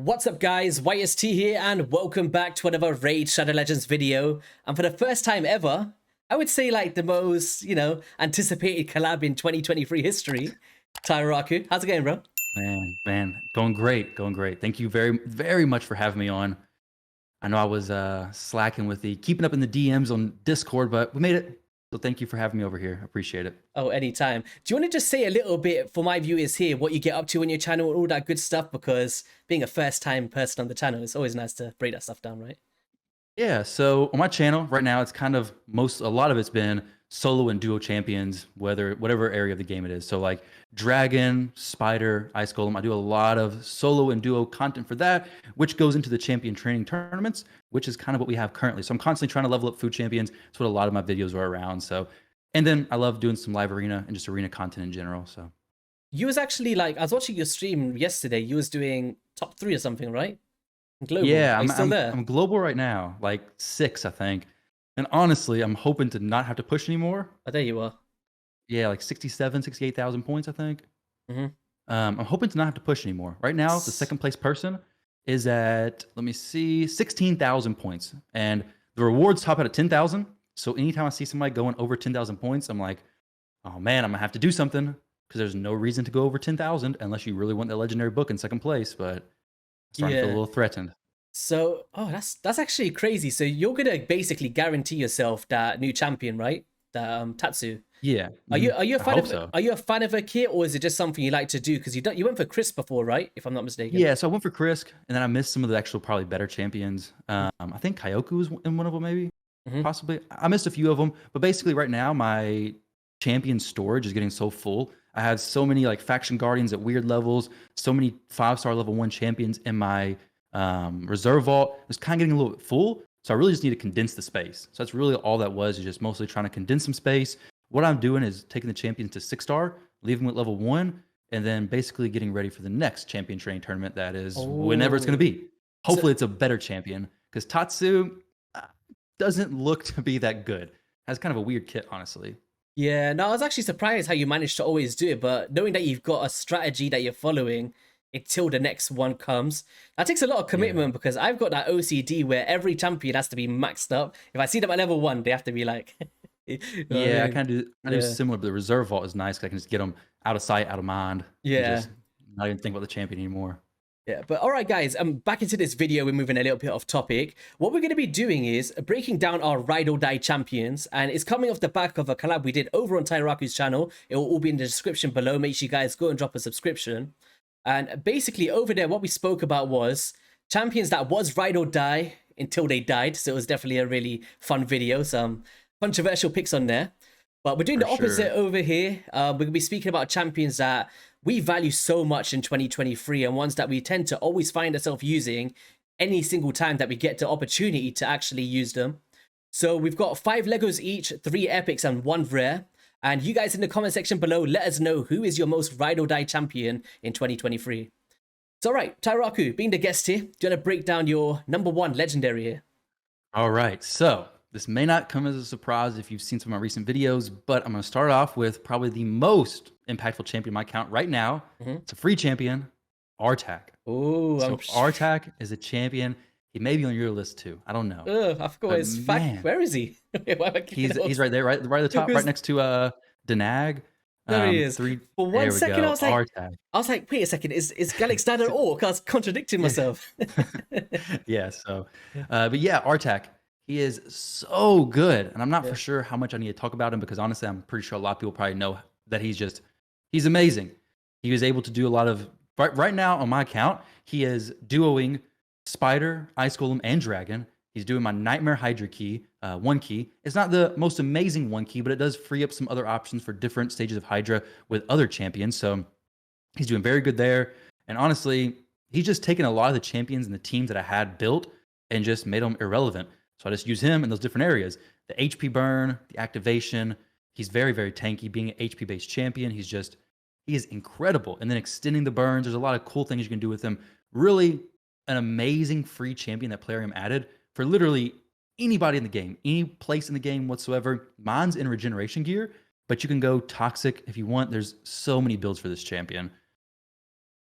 What's up guys, YST here and welcome back to another Raid Shadow Legends video. And for the first time ever, I would say like the most, anticipated collab in 2023 history, Tyrauku. How's it going, bro? Man, going great, going great. Thank you very much for having me on. I know I was slacking with the keeping up in the DMs on Discord, but we made it. So thank you for having me over here. I appreciate it. Oh, anytime. Do you want to just say a little bit for my viewers here, what you get up to on your channel and all that good stuff? Because being a first time person on the channel, it's always nice to break that stuff down, right? Yeah, so on my channel right now, it's kind of a lot of it's been solo and duo champions, whatever area of the game it is. So like Dragon, Spider, Ice Golem, I do a lot of solo and duo content for that, which goes into the champion training tournaments, which is kind of what we have currently. So I'm constantly trying to level up food champions. That's what a lot of my videos are around. So, and then I love doing some live arena and just arena content in general. So You was actually like, I was watching your stream yesterday. You was doing top 3 or something, right? Global. yeah, Are you still there? I'm global right now, like 6, I think. And honestly, I'm hoping to not have to push anymore. Oh, there you are. Yeah, like 68,000 points, I think. Mm-hmm. I'm hoping to not have to push anymore. Right now, the second place person is at, let me see, 16,000 points. And the rewards top out at 10,000. So anytime I see somebody going over 10,000 points, I'm like, oh man, I'm gonna have to do something because there's no reason to go over 10,000 unless you really want that legendary book in second place. But starting to feel a little threatened. So, oh, that's actually crazy. So you're gonna basically guarantee yourself that new champion, right? That Tatsu. Yeah. Are you a I fan hope of so. are you a fan of a kit, or is it just something you like to do? Because you went for Chris before, right? If I'm not mistaken. Yeah, so I went for Krisk, and then I missed some of the actual probably better champions. I think Kyoku was in one of them, maybe, Mm-hmm. possibly. I missed a few of them, but basically right now my champion storage is getting so full. I have so many like faction guardians at weird levels, so many 5-star level 1 champions in my reserve vault. It's kind of getting a little bit full, so I really just need to condense the space. So that's really all that was, is just mostly trying to condense some space. What I'm doing is taking the champions to 6-star, leaving them at level 1, and then basically getting ready for the next champion training tournament that is whenever it's going to be. Hopefully it's a better champion, because Tatsu doesn't look to be that good. Has kind of a weird kit, honestly. Yeah, no, I was actually surprised how you managed to always do it, but knowing that you've got a strategy that you're following until the next one comes, that takes a lot of commitment because I've got that OCD where every champion has to be maxed up. If I see them at level 1, they have to be like... Yeah, I kind of do similar, but the reserve vault is nice because I can just get them out of sight, out of mind. Yeah. Just not even think about the champion anymore. Yeah, but all right, guys, back into this video. We're moving a little bit off topic. What we're going to be doing is breaking down our Ride or Die champions, and it's coming off the back of a collab we did over on Tyrauku's channel. It will all be in the description below. Make sure you guys go and drop a subscription. And basically over there, what we spoke about was champions that was Ride or Die until they died. So it was definitely a really fun video. Some controversial picks on there. But we're doing the opposite over here. We're going to be speaking about champions that we value so much in 2023 and ones that we tend to always find ourselves using any single time that we get the opportunity to actually use them. So we've got 5 Legos each, 3 epics and 1 rare. And you guys in the comment section below, let us know who is your most Ride or Die champion in 2023. So all right, Tyrauku, being the guest here, do you want to break down your number 1 legendary here? All right, so this may not come as a surprise if you've seen some of my recent videos, but I'm going to start off with probably the most impactful champion in my account right now. It's a free champion, Artak. Oh, so Artak is a champion. He may be on your list too. I don't know. I forgot his fact. Where is he? He's right there, right at the top, right next to Danag. There he is. For one second, I was like, wait a second, is Galix Dad an orc? I was contradicting myself. Yeah. So, but yeah, Artak. He is so good, and I'm not for sure how much I need to talk about him because honestly, I'm pretty sure a lot of people probably know that he's amazing. He was able to do a lot of right now on my account. He is duoing Spider, Ice Golem, and Dragon. He's doing my Nightmare Hydra key, 1 key. It's not the most amazing 1 key, but it does free up some other options for different stages of Hydra with other champions. So he's doing very good there. And honestly, he's just taken a lot of the champions and the teams that I had built and just made them irrelevant. So I just use him in those different areas. The HP burn, the activation. He's very, very tanky. Being an HP-based champion, he is incredible. And then extending the burns. There's a lot of cool things you can do with him. Really an amazing free champion that Plarium added for literally anybody in the game, any place in the game whatsoever. Mine's in regeneration gear, but you can go toxic if you want. There's so many builds for this champion.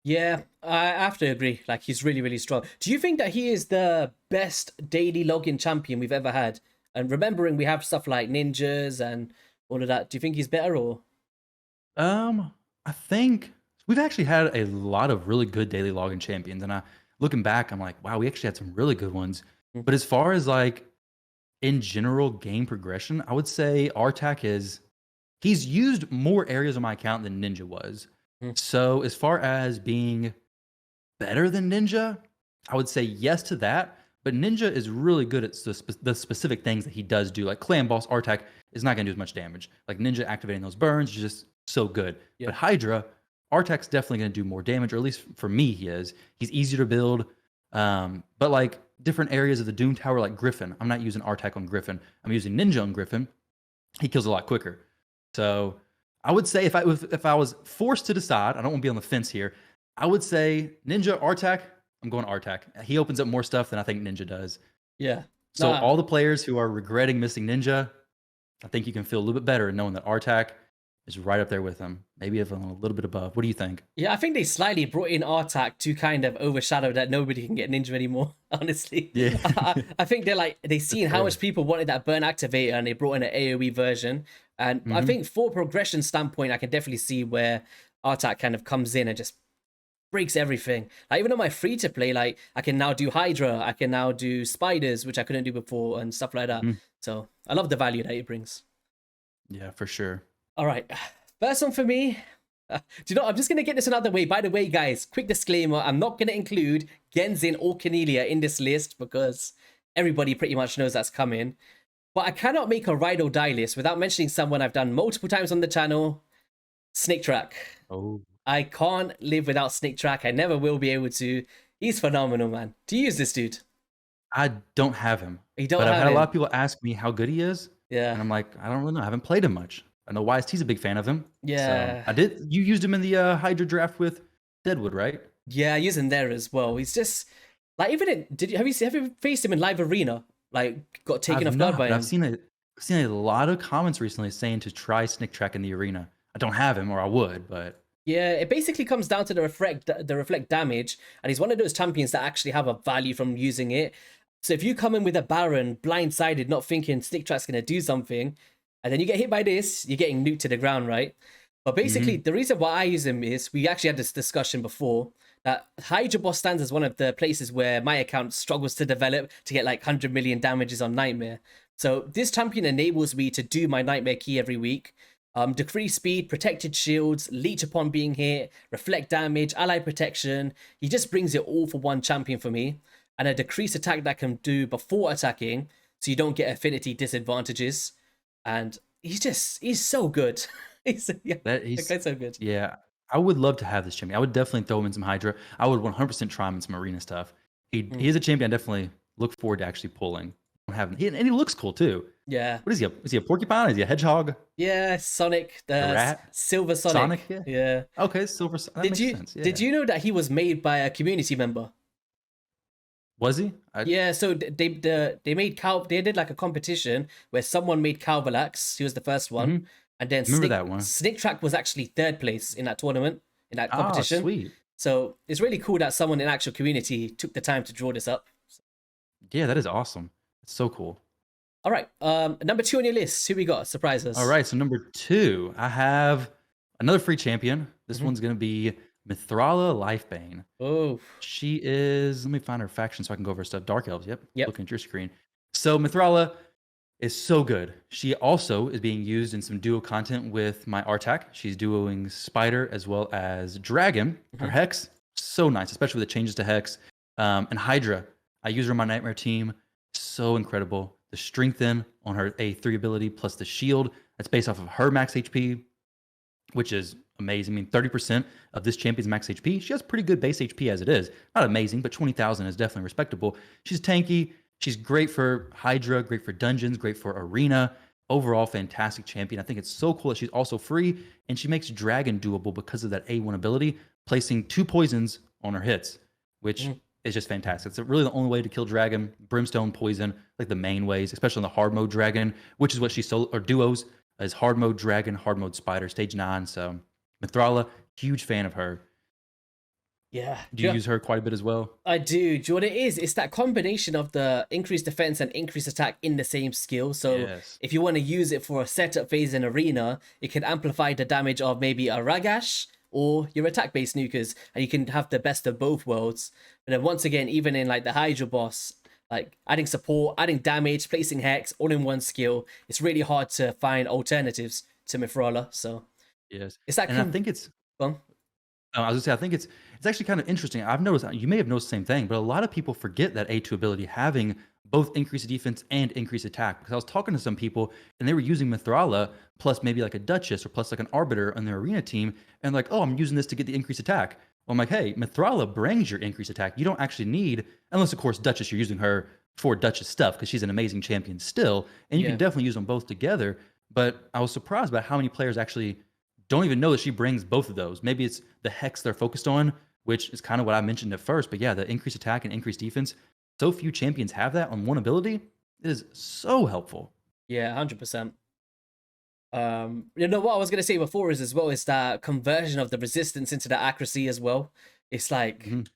Yeah, I have to agree. Like, he's really, really strong. Do you think that he is the best daily login champion we've ever had? And remembering we have stuff like ninjas and all of that, do you think he's better or? I think we've actually had a lot of really good daily login champions, and looking back, I'm like, wow, we actually had some really good ones. Mm, But as far as like in general game progression, I would say Artak is he's used more areas on my account than Ninja was. mm, So as far as being better than Ninja, I would say yes to that. But Ninja is really good at the specific things that he does do. Like Clan Boss Artak is not going to do as much damage. Like Ninja activating those burns is just so good. yeah. But Hydra, Artak's definitely going to do more damage, or at least for me, he is. He's easier to build. But like different areas of the Doom Tower, like Griffin, I'm not using Artak on Griffin. I'm using Ninja on Griffin. He kills a lot quicker. So I would say if I was forced to decide, I don't want to be on the fence here. I would say Ninja Artak. I'm going Artak. He opens up more stuff than I think Ninja does. Yeah. So Nah. all the players who are regretting missing Ninja, I think you can feel a little bit better knowing that Artak is right up there with him. Maybe even a little bit above. What do you think? Yeah, I think they slightly brought in Artak to kind of overshadow that nobody can get ninja anymore, honestly. Yeah, I think they that's seen how fair. much people wanted that burn activator and they brought in an AoE version. And I Hmm. think for progression standpoint, I can definitely see where Artak kind of comes in and just breaks everything. Like even on my free to play, like I can now do Hydra, I can now do spiders, which I couldn't do before, and stuff like that. So I love the value that it brings. Yeah, for sure. All right, first one for me. Do you know? I'm just gonna get this another way. By the way, guys, quick disclaimer: I'm not gonna include Genzin or Cornelia in this list because everybody pretty much knows that's coming. But I cannot make a ride or die list without mentioning someone I've done multiple times on the channel, Snake Track. Oh, I can't live without Snake Track. I never will be able to. He's phenomenal, man. Do you use this dude? I don't have him, You don't but I've have had a lot him. of people ask me how good he is, Yeah, and I'm like, I don't really know. I haven't played him much. I know YST's a big fan of him, so yeah, I did. You used him in the Hydra draft with Deadwood, right? yeah. I use him there as well. He's just like even in. Did you have you faced him in live arena? Like got taken I've off guard not, by but I've him. seen a lot of comments recently saying to try Snick Track in the arena. I don't have him, or I would, but Yeah, it basically comes down to the reflect damage, and he's one of those champions that actually have a value from using it. So if you come in with a Baron blindsided, not thinking Stick Track's gonna do something, and then you get hit by this, you're getting nuked to the ground, right? But basically, hmm the reason why I use him is we actually had this discussion before that Hydra Boss stands as one of the places where my account struggles to develop to get like 100 million damages on Nightmare. So this champion enables me to do my Nightmare key every week. Decrease speed, protected shields, leech upon being hit, reflect damage, ally protection. He just brings it all for one champion for me. And a decreased attack that can do before attacking, so you don't get affinity disadvantages. And he's so good. Yeah, that that he's guy's so good. yeah. I would love to have this champion. I would definitely throw him in some Hydra. I would 100% try him in some arena stuff. He Mm, is a champion I definitely look forward to actually pulling. I don't have him. And he looks cool too. yeah, What is he? Is he a porcupine? Is he a hedgehog? yeah. Sonic, A the rat? Silver Sonic? Sonic. Yeah. Yeah. Okay, that Did makes you sense. did Yeah. you know that he was made by a community member? Was he? I Yeah, so they made they did like a competition where someone made Calvalax. He was the first one, mhm, and then remember Snick that one. Snick Track was actually third place in that tournament in that Ah, competition. sweet. So it's really cool that someone in actual community took the time to draw this up. Yeah, that is awesome. It's so cool. All right, number 2 on your list. Who we got? Surprise All us. right, so number 2, I have another free champion. This Hmm. one's gonna be Mithrala Lifebane. Oh, She is. Let me find her faction so I can go over her stuff. Dark Elves. Yep, yep. looking at your screen. So Mithrala is so good. She also is being used in some duo content with my Artak. She's duoing Spider as well as Dragon. Her Hmm. Hex, so nice, especially with the changes to Hex. And Hydra, I use her on my Nightmare team. So incredible. The Strengthen on her A3 ability plus the Shield that's based off of her max HP, which is amazing. I mean, 30% of this champion's max HP. She has pretty good base HP as it is. Not amazing, but 20,000 is definitely respectable. She's tanky. She's great for Hydra, great for dungeons, great for arena. Overall, fantastic champion. I think it's so cool that she's also free, and she makes Dragon doable because of that A1 ability, placing 2 poisons on her hits, which is just fantastic. It's really the only way to kill Dragon. Brimstone, poison, like the main ways, especially on the hard mode Dragon, which is what she or duos as hard mode Dragon, hard mode Spider, stage 9. So Mithrala, huge fan of her. Yeah. Do you use her quite a bit as well? I do. Do you know what it is? It's that combination of the increased defense and increased attack in the same skill. So Yes. if you want to use it for a setup phase in arena, it can amplify the damage of maybe a Ragash or your attack-based nukers, and you can have the best of both worlds. But then once again, even in like the Hydra boss, like adding support, adding damage, placing hex, all in one skill, it's really hard to find alternatives to Mithralia. So Yes. it's that And I think it's fun. I was gonna say, I think it's actually kind of interesting. I've noticed you may have noticed the same thing, but a lot of people forget that A2 ability having both increased defense and increased attack. Because I was talking to some people and they were using Mithrala plus maybe like a Duchess or plus like an Arbiter on their arena team, and like, oh, I'm using this to get the increased attack. Well, I'm like, hey, Mithrala brings your increased attack. You don't actually need, unless of course Duchess, you're using her for Duchess stuff because she's an amazing champion still, and you Yeah. can definitely use them both together. But I was surprised by how many players actually don't even know that she brings both of those. Maybe it's the hex they're focused on, which is kind of what I mentioned at first. But yeah, the increased attack and increased defense, so few champions have that on one ability. It is so helpful. Yeah, 100%. You know what I was gonna say before is as well is that conversion of the resistance into the accuracy as well. It's like, Mhm.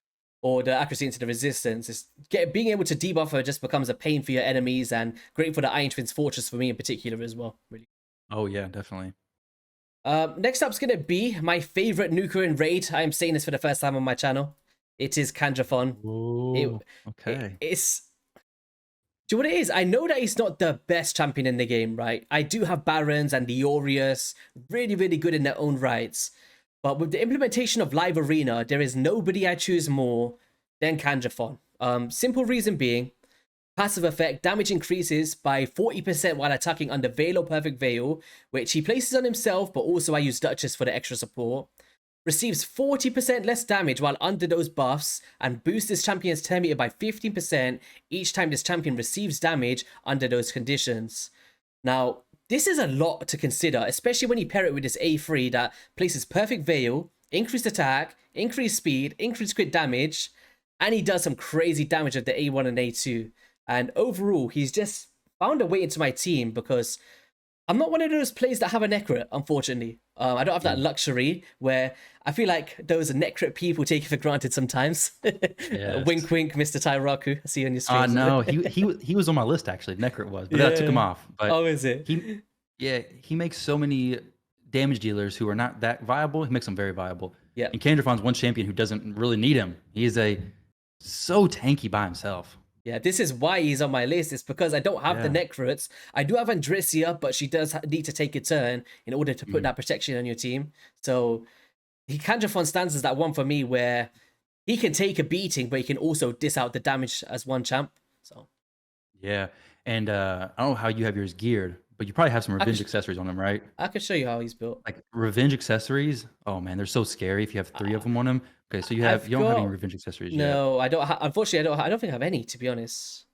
or the accuracy into the resistance. Being able to debuff her just becomes a pain for your enemies, and great for the Iron Twins Fortress for me in particular as well. Really. Oh yeah, definitely. Next up's gonna be my favorite nuker in Raid. I am saying this for the first time on my channel. It is Kandrafon. It, Oh, okay. it's Do you know what it is? I know that he's not the best champion in the game, right? I do have Barons and the Aureus, really, really good in their own rights. But with the implementation of Live Arena, there is nobody I choose more than Kandrafon. Simple reason being, passive effect, damage increases by 40% while attacking under Veil or Perfect Veil, which he places on himself, but also I use Duchess for the extra support. Receives 40% less damage while under those buffs, and boosts this champion's turn meter by 15% each time this champion receives damage under those conditions. Now, this is a lot to consider, especially when you pair it with this A3 that places Perfect Veil, increased attack, increased speed, increased crit damage, and he does some crazy damage at the A1 and A2. And overall, he's just found a way into my team because I'm not one of those players that have a Necrit, unfortunately. I don't have that luxury where I feel like those Necrit people take it for granted sometimes. Yes. Wink, wink, Mr. Tyraku. I see you on your stream. No, he was on my list actually. Necrit was, but I took him off. But Oh, is it? he makes so many damage dealers who are not that viable. He makes them very viable. Yeah. And Kandrafon's one champion who doesn't really need him. He is so tanky by himself. Yeah, this is why he's on my list. It's because I don't have the Necrits. I do have Andresia, but she does need to take a turn in order to put that protection on your team. So Kandrafon stands as that one for me where he can take a beating, but he can also dish out the damage as one champ. So Yeah. And I don't know how you have yours geared, but you probably have some revenge accessories on him, right? I can show you how he's built. Like revenge accessories. Oh man, they're so scary if you have 3 of them on him. Okay, so you don't have any revenge accessories yet. No, I don't. Unfortunately, I don't think I have any, to be honest.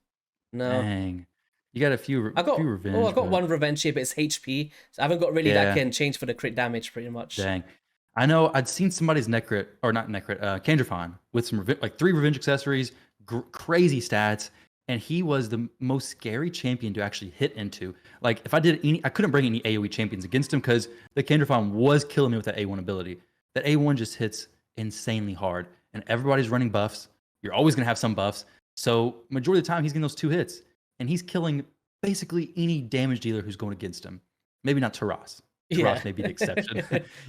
No. Dang. You got a few revenge. I got one revenge here, but it's HP. So I haven't got really that can change for the crit damage pretty much. Dang. I know I'd seen somebody's Necrit, or not Necrit, Kandrafon with some like 3 revenge accessories, crazy stats, and he was the most scary champion to actually hit into. Like if I couldn't bring any AoE champions against him because the Kandrafon was killing me with that A1 ability. That A1 just hits insanely hard, and everybody's running buffs. You're always gonna have some buffs, so majority of the time he's getting those 2 hits, and he's killing basically any damage dealer who's going against him. Maybe not Taras. Taras may be the exception,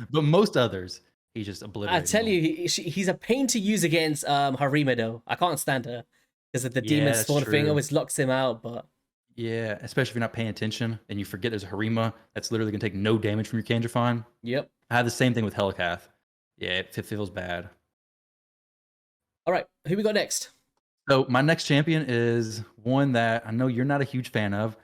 but most others he's just obliterating. I tell you, he's a pain to use against Harima though. I can't stand her because of the demon spawn thing always locks him out. But yeah, especially if you're not paying attention and you forget there's a Harima that's literally gonna take no damage from your Kandrafon. Yep. I have the same thing with Helicath. Yeah, it feels bad. All right, who we got next? So my next champion is one that I know you're not a huge fan of,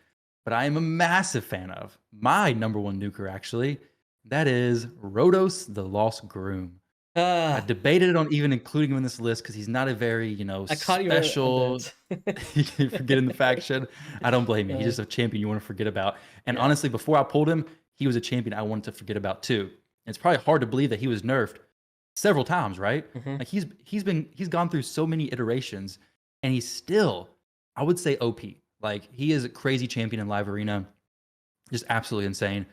but I am a massive fan of. My number 1 nuker, actually. That is Rhodos, the Lost Groom. I debated on even including him in this list because he's not a very, special. You forget in the faction. I don't blame you. He's just a champion you want to forget about. And honestly, before I pulled him, he was a champion I wanted to forget about too. It's probably hard to believe that he was nerfed several times, right? Like he's gone through so many iterations, and he's still, I would say, OP. Like he is a crazy champion in live arena, just absolutely insane.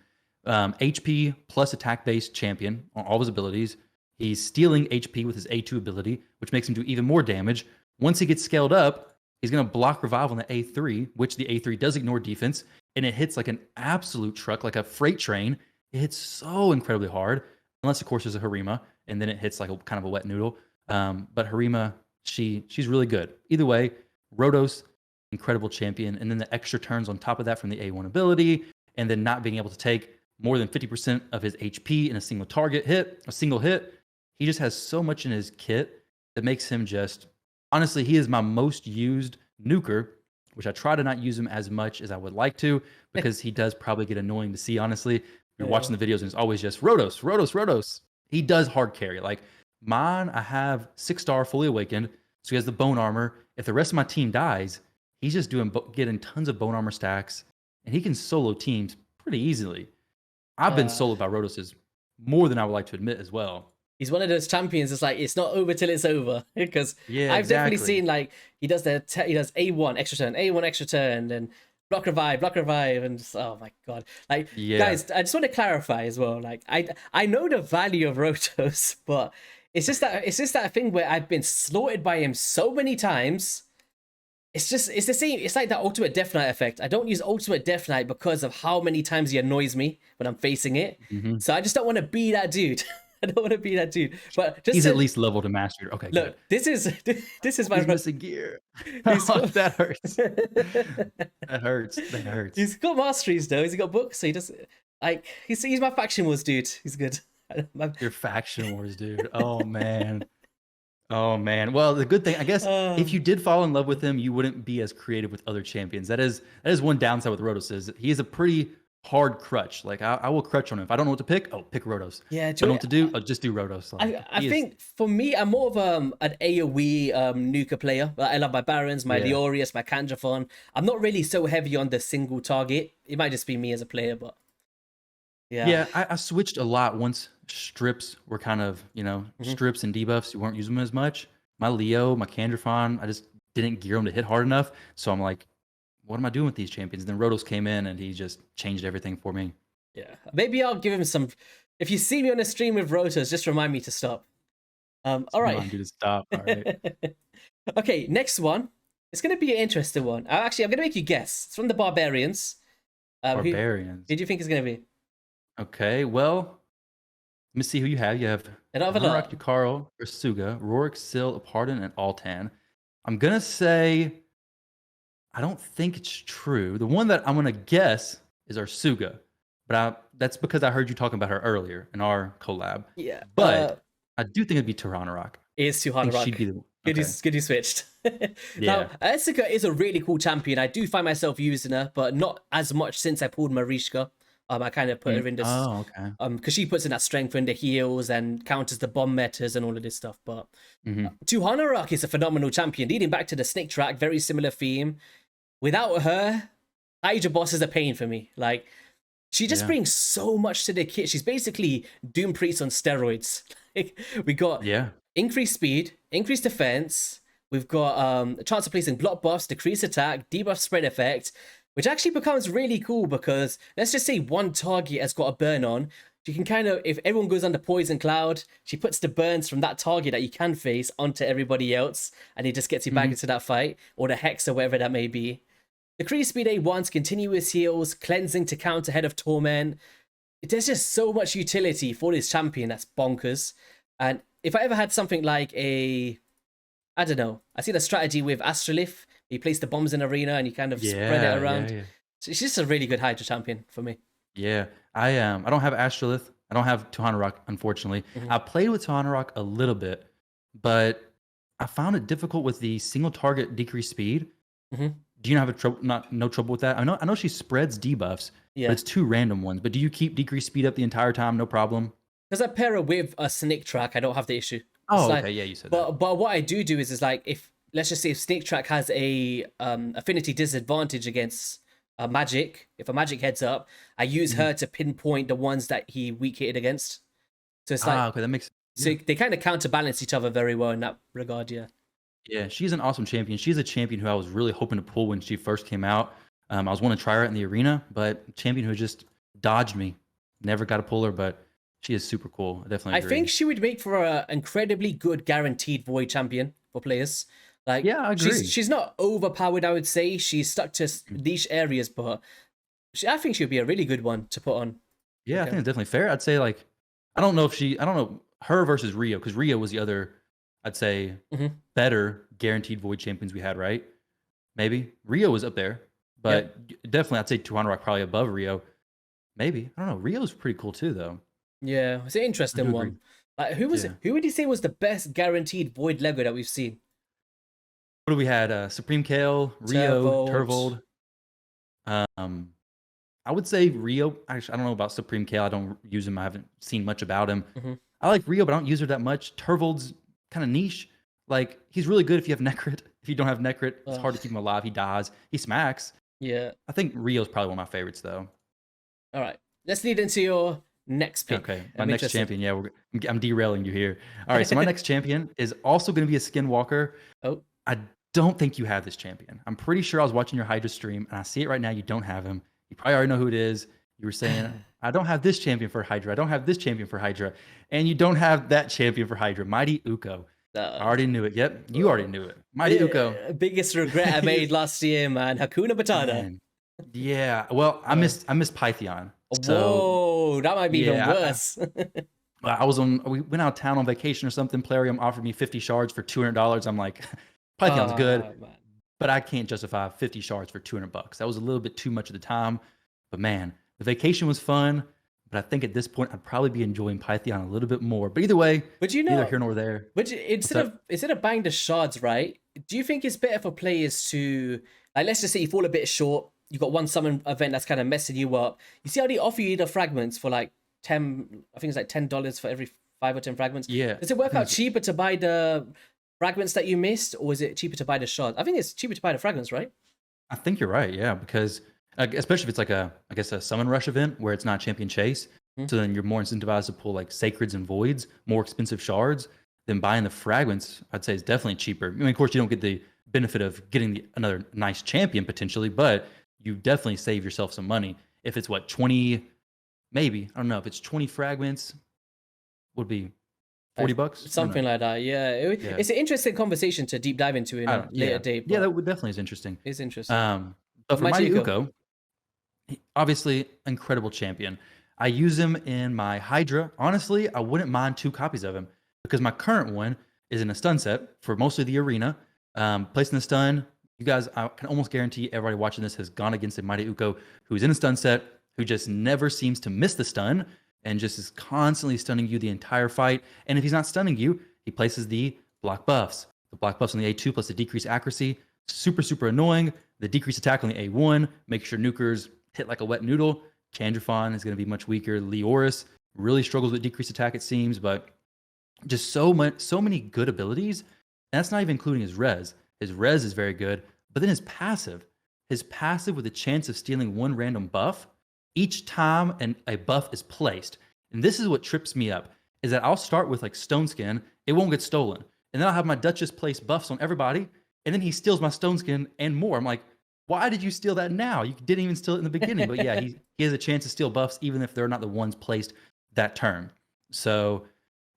HP plus attack based champion on all his abilities. He's stealing HP with his A2 ability, which makes him do even more damage. Once he gets scaled up, he's going to block revive on the A3, which the A3 does ignore defense, and it hits like an absolute truck, like a freight train. It hits so incredibly hard, unless of course there's a Harima, and then it hits like a kind of a wet noodle. But Harima, she's really good. Either way, Rotos, incredible champion, and then the extra turns on top of that from the A1 ability, and then not being able to take more than 50% of his HP in a single hit. He just has so much in his kit that makes him just, honestly, he is my most used nuker, which I try to not use him as much as I would like to, because he does probably get annoying to see, honestly. You're watching the videos and it's always just Rotos. He does hard carry. Like mine, I have 6-star fully awakened, so he has the bone armor. If the rest of my team dies, he's just getting tons of bone armor stacks, and he can solo teams pretty easily. I've been soloed by Rotos more than I would like to admit as well. He's one of those champions. It's like it's not over till it's over, because I've exactly. definitely seen like he does A1 extra turn, A1 extra turn, and block revive, and just, oh my god! Like guys, I just want to clarify as well. Like I know the value of Rotos, but it's just that thing where I've been slaughtered by him so many times. It's the same. It's like that ultimate Death Knight effect. I don't use ultimate Death Knight because of how many times he annoys me when I'm facing it. So I just don't want to be that dude. I don't want to be that dude. But just he's at least level to master. Okay, look, good. this is my missing gear. That hurts. That hurts. He's got masteries though. He's got books, so he does like he's my faction wars dude. He's good. Your faction wars dude. Oh man. Well, the good thing, I guess, if you did fall in love with him, you wouldn't be as creative with other champions. That is one downside with Rotos, is he is a pretty hard crutch. Like I will crutch on him. If I don't know what to pick, pick Rotos. Yeah, if I don't know what to do, I'll just do Rotos. Like, I think for me, I'm more of an AoE nuker player. I love my Barons, my Leorius, my Kandrathon. I'm not really so heavy on the single target. It might just be me as a player, but yeah, I switched a lot once strips were kind of, strips and debuffs. You weren't using them as much. My Leo, my Kandrathon, I just didn't gear them to hit hard enough. So I'm like, what am I doing with these champions? And then Rotos came in and he just changed everything for me. Yeah, maybe I'll give him some. If you see me on a stream with Rotos, just remind me to stop. All right. Remind you to stop. All right. Okay, next one. It's going to be an interesting one. Actually, I'm going to make you guess. It's from the Barbarians. Barbarians. Who do you think it's going to be? Okay, well, let me see who you have. You have Harak, Yukaro, Ursuga, Rorik, Sil, Apardan, and Altan. I'm going to say, I don't think it's true. The one that I'm going to guess is Ursuga, but that's because I heard you talking about her earlier in our collab. Yeah. But I do think it'd be Tiranarak. It is Tiranarak. She'd be the one. Good you switched. Now, Ursuga is a really cool champion. I do find myself using her, but not as much since I pulled Marishka. I kind of put her in this, because she puts in that strength in the heals and counters the bomb metas and all of this stuff. But Tiranarak is a phenomenal champion, leading back to the Snake Track, very similar theme. Without her, Hydra Boss is a pain for me. Like, she just brings so much to the kit. She's basically Doom Priest on steroids. We got increased speed, increased defense. We've got a chance of placing block buffs, decreased attack, debuff spread effect, which actually becomes really cool because let's just say one target has got a burn on. You can kind of, if everyone goes under Poison Cloud, she puts the burns from that target that you can face onto everybody else, and it just gets you back into that fight, or the Hex or whatever that may be. Decreased speed A1's continuous heals, cleansing to counter Head of Torment. There's just so much utility for this champion that's bonkers. And if I ever had something like I don't know, I see the strategy with Astrolith. You place the bombs in arena and you kind of spread it around. So it's just a really good Hydra champion for me. Yeah, I don't have Astrolith. I don't have Tiranarak, unfortunately. I played with Tiranarak a little bit, but I found it difficult with the single target decreased speed. Do you have no trouble with that? I know she spreads debuffs, but it's 2 random ones. But do you keep decreased speed up the entire time? No problem. Because I pair her with a Snake Track, I don't have the issue. Oh, okay, yeah, you said that. But what I do is like, if let's just say if Snake Track has a affinity disadvantage against a magic, if a magic heads up, I use her to pinpoint the ones that he weak hitted against. So it's like, okay, that makes so they kind of counterbalance each other very well in that regard. Yeah, she's an awesome champion. She's a champion who I was really hoping to pull when she first came out. I was wanting to try her out in the arena, but champion who just dodged me. Never got to pull her, but She is super cool. I definitely I agree. think she would make for an incredibly good guaranteed void champion for players. Like Yeah, I agree. she's not overpowered, I would say. She's stuck to niche areas, but I think she'd be a really good one to put on. Yeah, I Okay. think it's definitely fair. I'd say like I don't know if she I don't know her versus Rio because Rio was the other I'd say Mm-hmm. better guaranteed void champions we had, right? Maybe Rio was up there, Yep. but definitely I'd say Tuan Rock probably above Rio. Maybe I don't know. Rio's pretty cool too, though. Yeah, it's an I interesting do agree. one. Like, who was Yeah. who would you say was the best guaranteed void Lego that we've seen? What do we had? Supreme Kale, Rio, Turvold. Turvold. Um, I would say Rio. Actually, I don't know about Supreme Kale. I don't use him. I haven't seen much about him. Mm-hmm. I like Rio, but I don't use her that much. Turvold's kind of niche. Like he's really good if you have Necrit. If you don't have Necrit, it's hard to keep him alive. He dies. He smacks. Yeah. I think Rio's probably one of my favorites, though. All right. Let's lead into your next pick. Okay, my I'm next interested. champion. Yeah, I'm derailing you here. All right, so my next champion is also going to be a Skinwalker. Oh. I don't think you have this champion. I'm pretty sure I was watching your Hydra stream, and I see it right now. You don't have him. You probably already know who it is. You were saying, I don't have this champion for Hydra. I don't have this champion for Hydra. And you don't have that champion for Hydra. Mighty Uko. I already knew it. Yep, you already knew it. Mighty Uko. Biggest regret I made last year, man. Hakuna Matata. Man. Yeah, well, I missed Pythion. So, Whoa, that might be even yeah, worse. we went out of town on vacation or something. Plarium offered me 50 shards for $200. I'm like, Pythion's good, Man. but I can't justify 50 shards for $200. That was a little bit too much at the time. But man, the vacation was fun. But I think at this point, I'd probably be enjoying Python a little bit more. But either way, But you neither know, here nor there. instead of buying the shards, right? Do you think it's better for players to, like, let's just say you fall a bit short, you got one summon event that's kind of messing you up. You see how they offer you the fragments for like 10, I think it's like $10 for every 5 or 10 fragments. Yeah. Does it work out cheaper to buy the fragments that you missed, or is it cheaper to buy the shards? I think it's cheaper to buy the fragments, right? I think you're right. Yeah, because especially if it's like I guess a summon rush event where it's not champion chase. Hmm. So then you're more incentivized to pull like sacreds and voids, more expensive shards. Than buying the fragments, I'd say is definitely cheaper. I mean, of course, you don't get the benefit of getting another nice champion potentially, but you definitely save yourself some money. If it's what 20, maybe I don't know if it's 20 fragments, would be $40, Something like that. Yeah. Yeah. It's an interesting conversation to deep dive into in a later yeah, date. yeah, But that would definitely is interesting. it's interesting. But for Mighty Mighty Uko. Uko, obviously incredible champion. I use him in my Hydra. Honestly, I wouldn't mind 2 copies of him because my current one is in a stun set for mostly the arena. Placing the stun, you guys, I can almost guarantee everybody watching this has gone against a Mighty Uko who's in a stun set, who just never seems to miss the stun and just is constantly stunning you the entire fight. And if he's not stunning you, he places the block buffs. The block buffs on the A2 plus the decreased accuracy, super, super annoying. The decreased attack on the A1 makes sure nukers hit like a wet noodle. Chandrafon is going to be much weaker. Leoris really struggles with decreased attack, it seems, but just so many good abilities. And that's not even including his res. His res is very good, but then his passive with a chance of stealing one random buff each time a buff is placed. And this is what trips me up, is that I'll start with like Stone Skin, it won't get stolen. And then I'll have my Duchess place buffs on everybody, and then he steals my Stone Skin and more. I'm like, why did you steal that now? You didn't even steal it in the beginning. But yeah, he has a chance to steal buffs even if they're not the ones placed that turn. So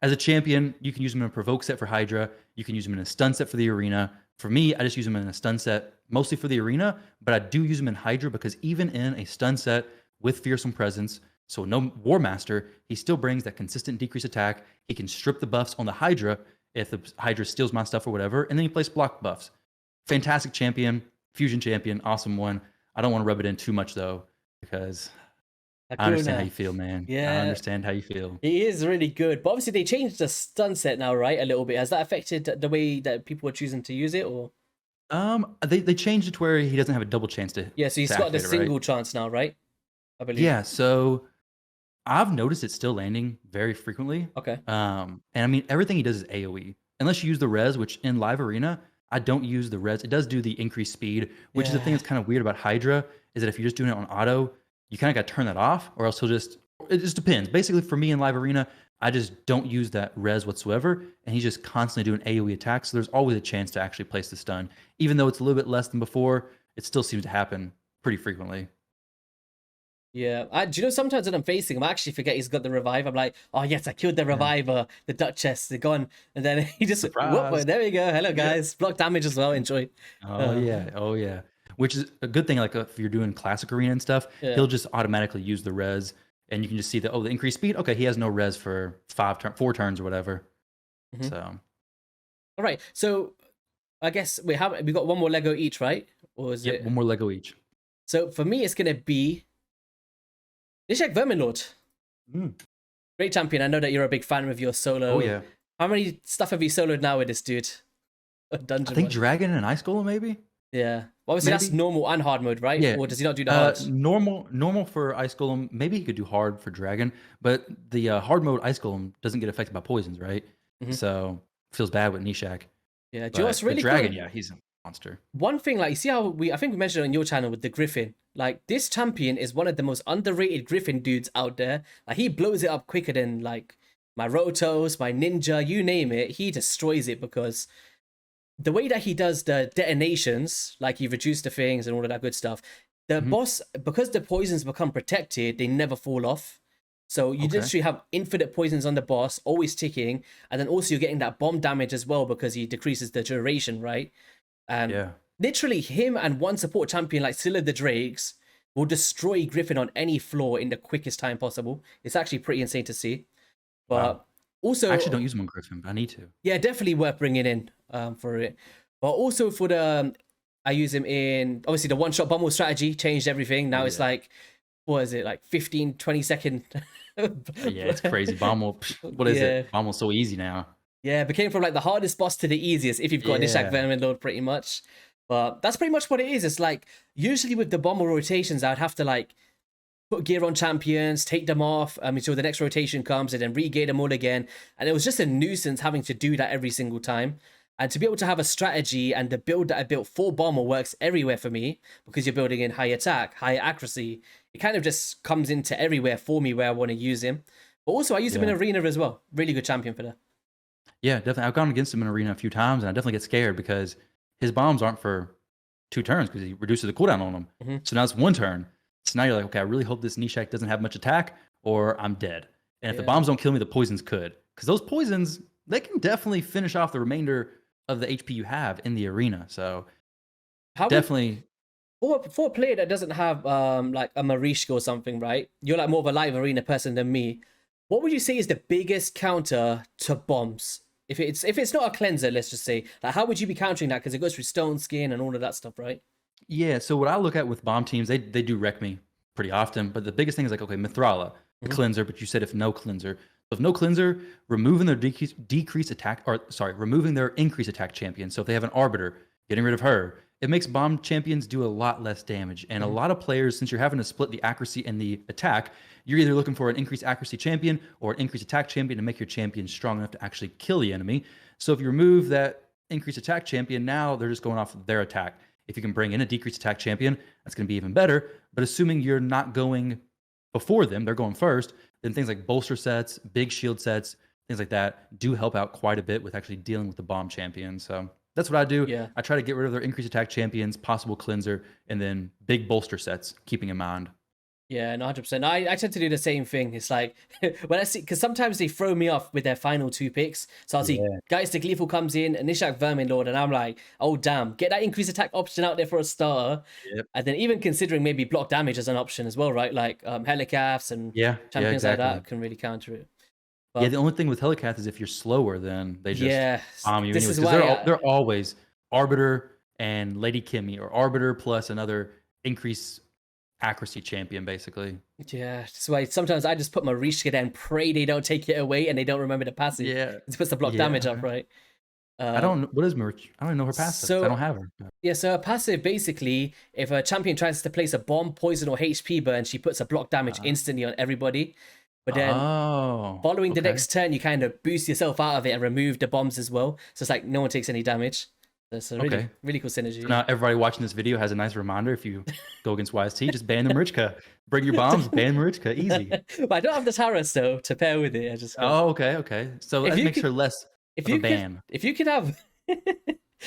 as a champion, you can use him in a provoke set for Hydra. You can use him in a stun set for the arena. For me, I just use him in a stun set mostly for the arena, but I do use him in Hydra because even in a stun set with Fearsome Presence, so no War Master, he still brings that consistent decreased attack. He can strip the buffs on the Hydra if the Hydra steals my stuff or whatever, and then he plays block buffs. Fantastic champion, fusion champion, awesome one. I don't want to rub it in too much though, because I understand how you feel, man. Yeah. I understand how you feel. He is really good, but obviously they changed the stun set now, right? A little bit. Has that affected the way that people are choosing to use it, or? They changed it to where he doesn't have a double chance to. Yeah, so he's to got the activate it, right? single chance now, right? I believe. Yeah, so I've noticed it's still landing very frequently. Okay. And I mean everything he does is AoE. Unless you use the res, which in live arena, I don't use the res. It does do the increased speed, which is the thing that's kind of weird about Hydra, is that if you're just doing it on auto, you kind of got to turn that off, or else he'll just. It just depends. Basically, for me in live arena, I just don't use that res whatsoever, and he's just constantly doing AoE attacks. So there's always a chance to actually place the stun, even though it's a little bit less than before. It still seems to happen pretty frequently. Yeah, do you know sometimes when I'm facing him, I actually forget he's got the revive. I'm like, oh yes, I killed the Yeah. reviver, the Duchess, they're gone, and then he just whoop, Surprise. there we go. Hello Yeah. guys, block damage as well. Enjoy. Oh Uh, yeah. Oh yeah. Which is a good thing. Like if you're doing classic arena and stuff, yeah. he'll just automatically use the res, and you can just see that. Oh, the increased speed. Okay, he has no res for 4 turns or whatever. Hmm. So All right, so I guess we got one more Lego each, right? Or is yep, it? one more Lego each. So for me, it's gonna be Nishak Verminlord. Mm. Great champion. I know that you're a big fan of your Oh solo. yeah. How many stuff have you soloed now with this dude? I Dungeon think wise. Dragon and Ice Golem maybe. Yeah. Well, obviously that's Maybe. normal and hard mode, right? Yeah. Or does he not do the hard? Normal for Ice Golem. Maybe he could do hard for Dragon, but the hard mode Ice Golem doesn't get affected by poisons, right? Mhm. So feels bad with Nishak. Yeah. Do you know what's But the really cool? Dragon, yeah, he's a monster. One thing, like, you see how I think we mentioned it on your channel with the Griffin. Like, this champion is one of the most underrated Griffin dudes out there. Like, he blows it up quicker than, like, my Rotos, my Ninja, you name it. He destroys it because the way that he does the detonations, like he reduced the things and all of that good stuff, the Mhm. boss, because the poisons become protected, they never fall off. So you Okay. literally have infinite poisons on the boss, always ticking, and then also you're getting that bomb damage as well because he decreases the duration, right? And Yeah. literally him and one support champion like Scylla the Drakes will destroy Griffin on any floor in the quickest time possible. It's actually pretty insane to see. Wow. But I actually also, don't use him on Griffin, but I need to. yeah, definitely worth bringing in for it. But also for the, I use him in, obviously the one-shot bumble strategy changed everything. Now Oh it's yeah. like, what is it, like 15, 20-second? Yeah, it's crazy. Bommel, what is Yeah. it? Bommel's so easy now. Yeah, it became from like the hardest boss to the easiest if you've got Nishak Yeah. Venom Lord pretty much. But that's pretty much what it is. It's like usually with the bomber rotations, I'd have to like put gear on champions, take them off until the next rotation comes, and then re-gear them all again. And it was just a nuisance having to do that every single time. And to be able to have a strategy and the build that I built for bomber works everywhere for me because you're building in high attack, high accuracy. It kind of just comes into everywhere for me where I want to use him. But also I use him in Yeah. arena as well. Really good champion for that. Yeah, definitely. I've gone against him in arena a few times, and I definitely get scared because his bombs aren't for 2 turns because he reduces the cooldown on them. Mm-hmm. So now it's 1 turn. So now you're like, okay, I really hope this Nishak doesn't have much attack, or I'm dead. And if the Yeah. bombs don't kill me, the poisons could, because those poisons they can definitely finish off the remainder of the HP you have in the arena. So How would definitely, for a player that doesn't have like a Marishka or something, right? You're like more of a live arena person than me. What would you say is the biggest counter to bombs? If it's not a cleanser, let's just say, like how would you be countering that? Because it goes through stone skin and all of that stuff, right? yeah. So what I look at with bomb teams, they do wreck me pretty often. But the biggest thing is like, okay, Mithrala, the Mhm. cleanser. But you said if no cleanser, so if no cleanser, removing their decrease attack, or sorry, removing their increase attack champion. So if they have an arbiter, getting rid of her, it makes bomb champions do a lot less damage. And a Mhm. lot of players, since you're having to split the accuracy and the attack, you're either looking for an increased accuracy champion or an increased attack champion to make your champion strong enough to actually kill the enemy. So if you remove that increased attack champion, now they're just going off of their attack. If you can bring in a decreased attack champion, that's going to be even better. But assuming you're not going before them, they're going first, then things like bolster sets, big shield sets, things like that do help out quite a bit with actually dealing with the bomb champion. So that's what I do. Yeah. I try to get rid of their increased attack champions, possible cleanser, and then big bolster sets, keeping in mind. Yeah, no, 100%. I tend to do the same thing. It's like when I see, because sometimes they throw me off with their final two picks. So I'll see Yeah. Geist the Gleeful comes in, and Nishak Verminlord, and I'm like, oh damn, get that increased attack option out there for a starter. Yep. And then even considering maybe block damage as an option as well, right? Like Helicaths and Yeah. champions like Exactly. that can really counter it. Yeah, But the only thing with Helicath is if you're slower, then they just yeah, bomb you this anyways. is Because why they're always Arbiter and Lady Kimmy, or Arbiter plus another increase accuracy champion, basically. yeah, that's why sometimes I just put my Rishka there and pray they don't take it away and they don't remember the passive. Yeah. It's supposed to block Yeah. damage up, right? I don't know what is Merch. I don't even know her passive. 'Cause I So don't have her. yeah, so a passive basically, if a champion tries to place a bomb, poison, or HP burn, she puts a block damage instantly on everybody. But then Oh. following the Okay. next turn, you kind of boost yourself out of it and remove the bombs as well. So it's like no one takes any damage. That's a really, Okay. really cool synergy. So now everybody watching this video has a nice reminder. If you go against YST, just ban the Marichka. Bring your bombs, ban Marichka. Easy. But I don't have the Taras though to pair with it. I just got, Oh, okay, okay. So if that you makes could, her less if of a you could, ban. if you could have.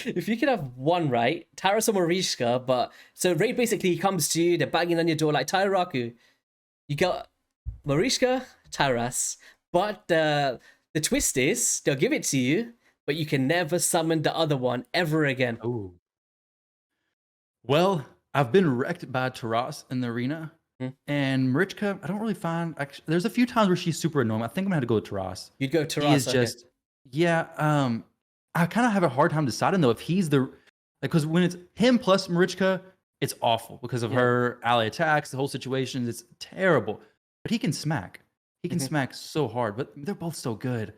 If you could have one, right, Taras or Marishka, but so raid basically comes to you, they're banging on your door like Tyrauku. You got Mariska, Taras, but the twist is they'll give it to you, but you can never summon the other one ever again. Oh. Well, I've been wrecked by Taras in the arena. Hmm. And Marichka, I don't really find. Actually, there's a few times where she's super annoying. I think I'm gonna have to go with Taras. You'd go He Taras, is okay. just, yeah. I kind of have a hard time deciding though if he's the, because when it's him plus Marichka, it's awful because of her ally attacks, the whole situation. It's terrible. But he can smack. He can smack so hard. But they're both so good.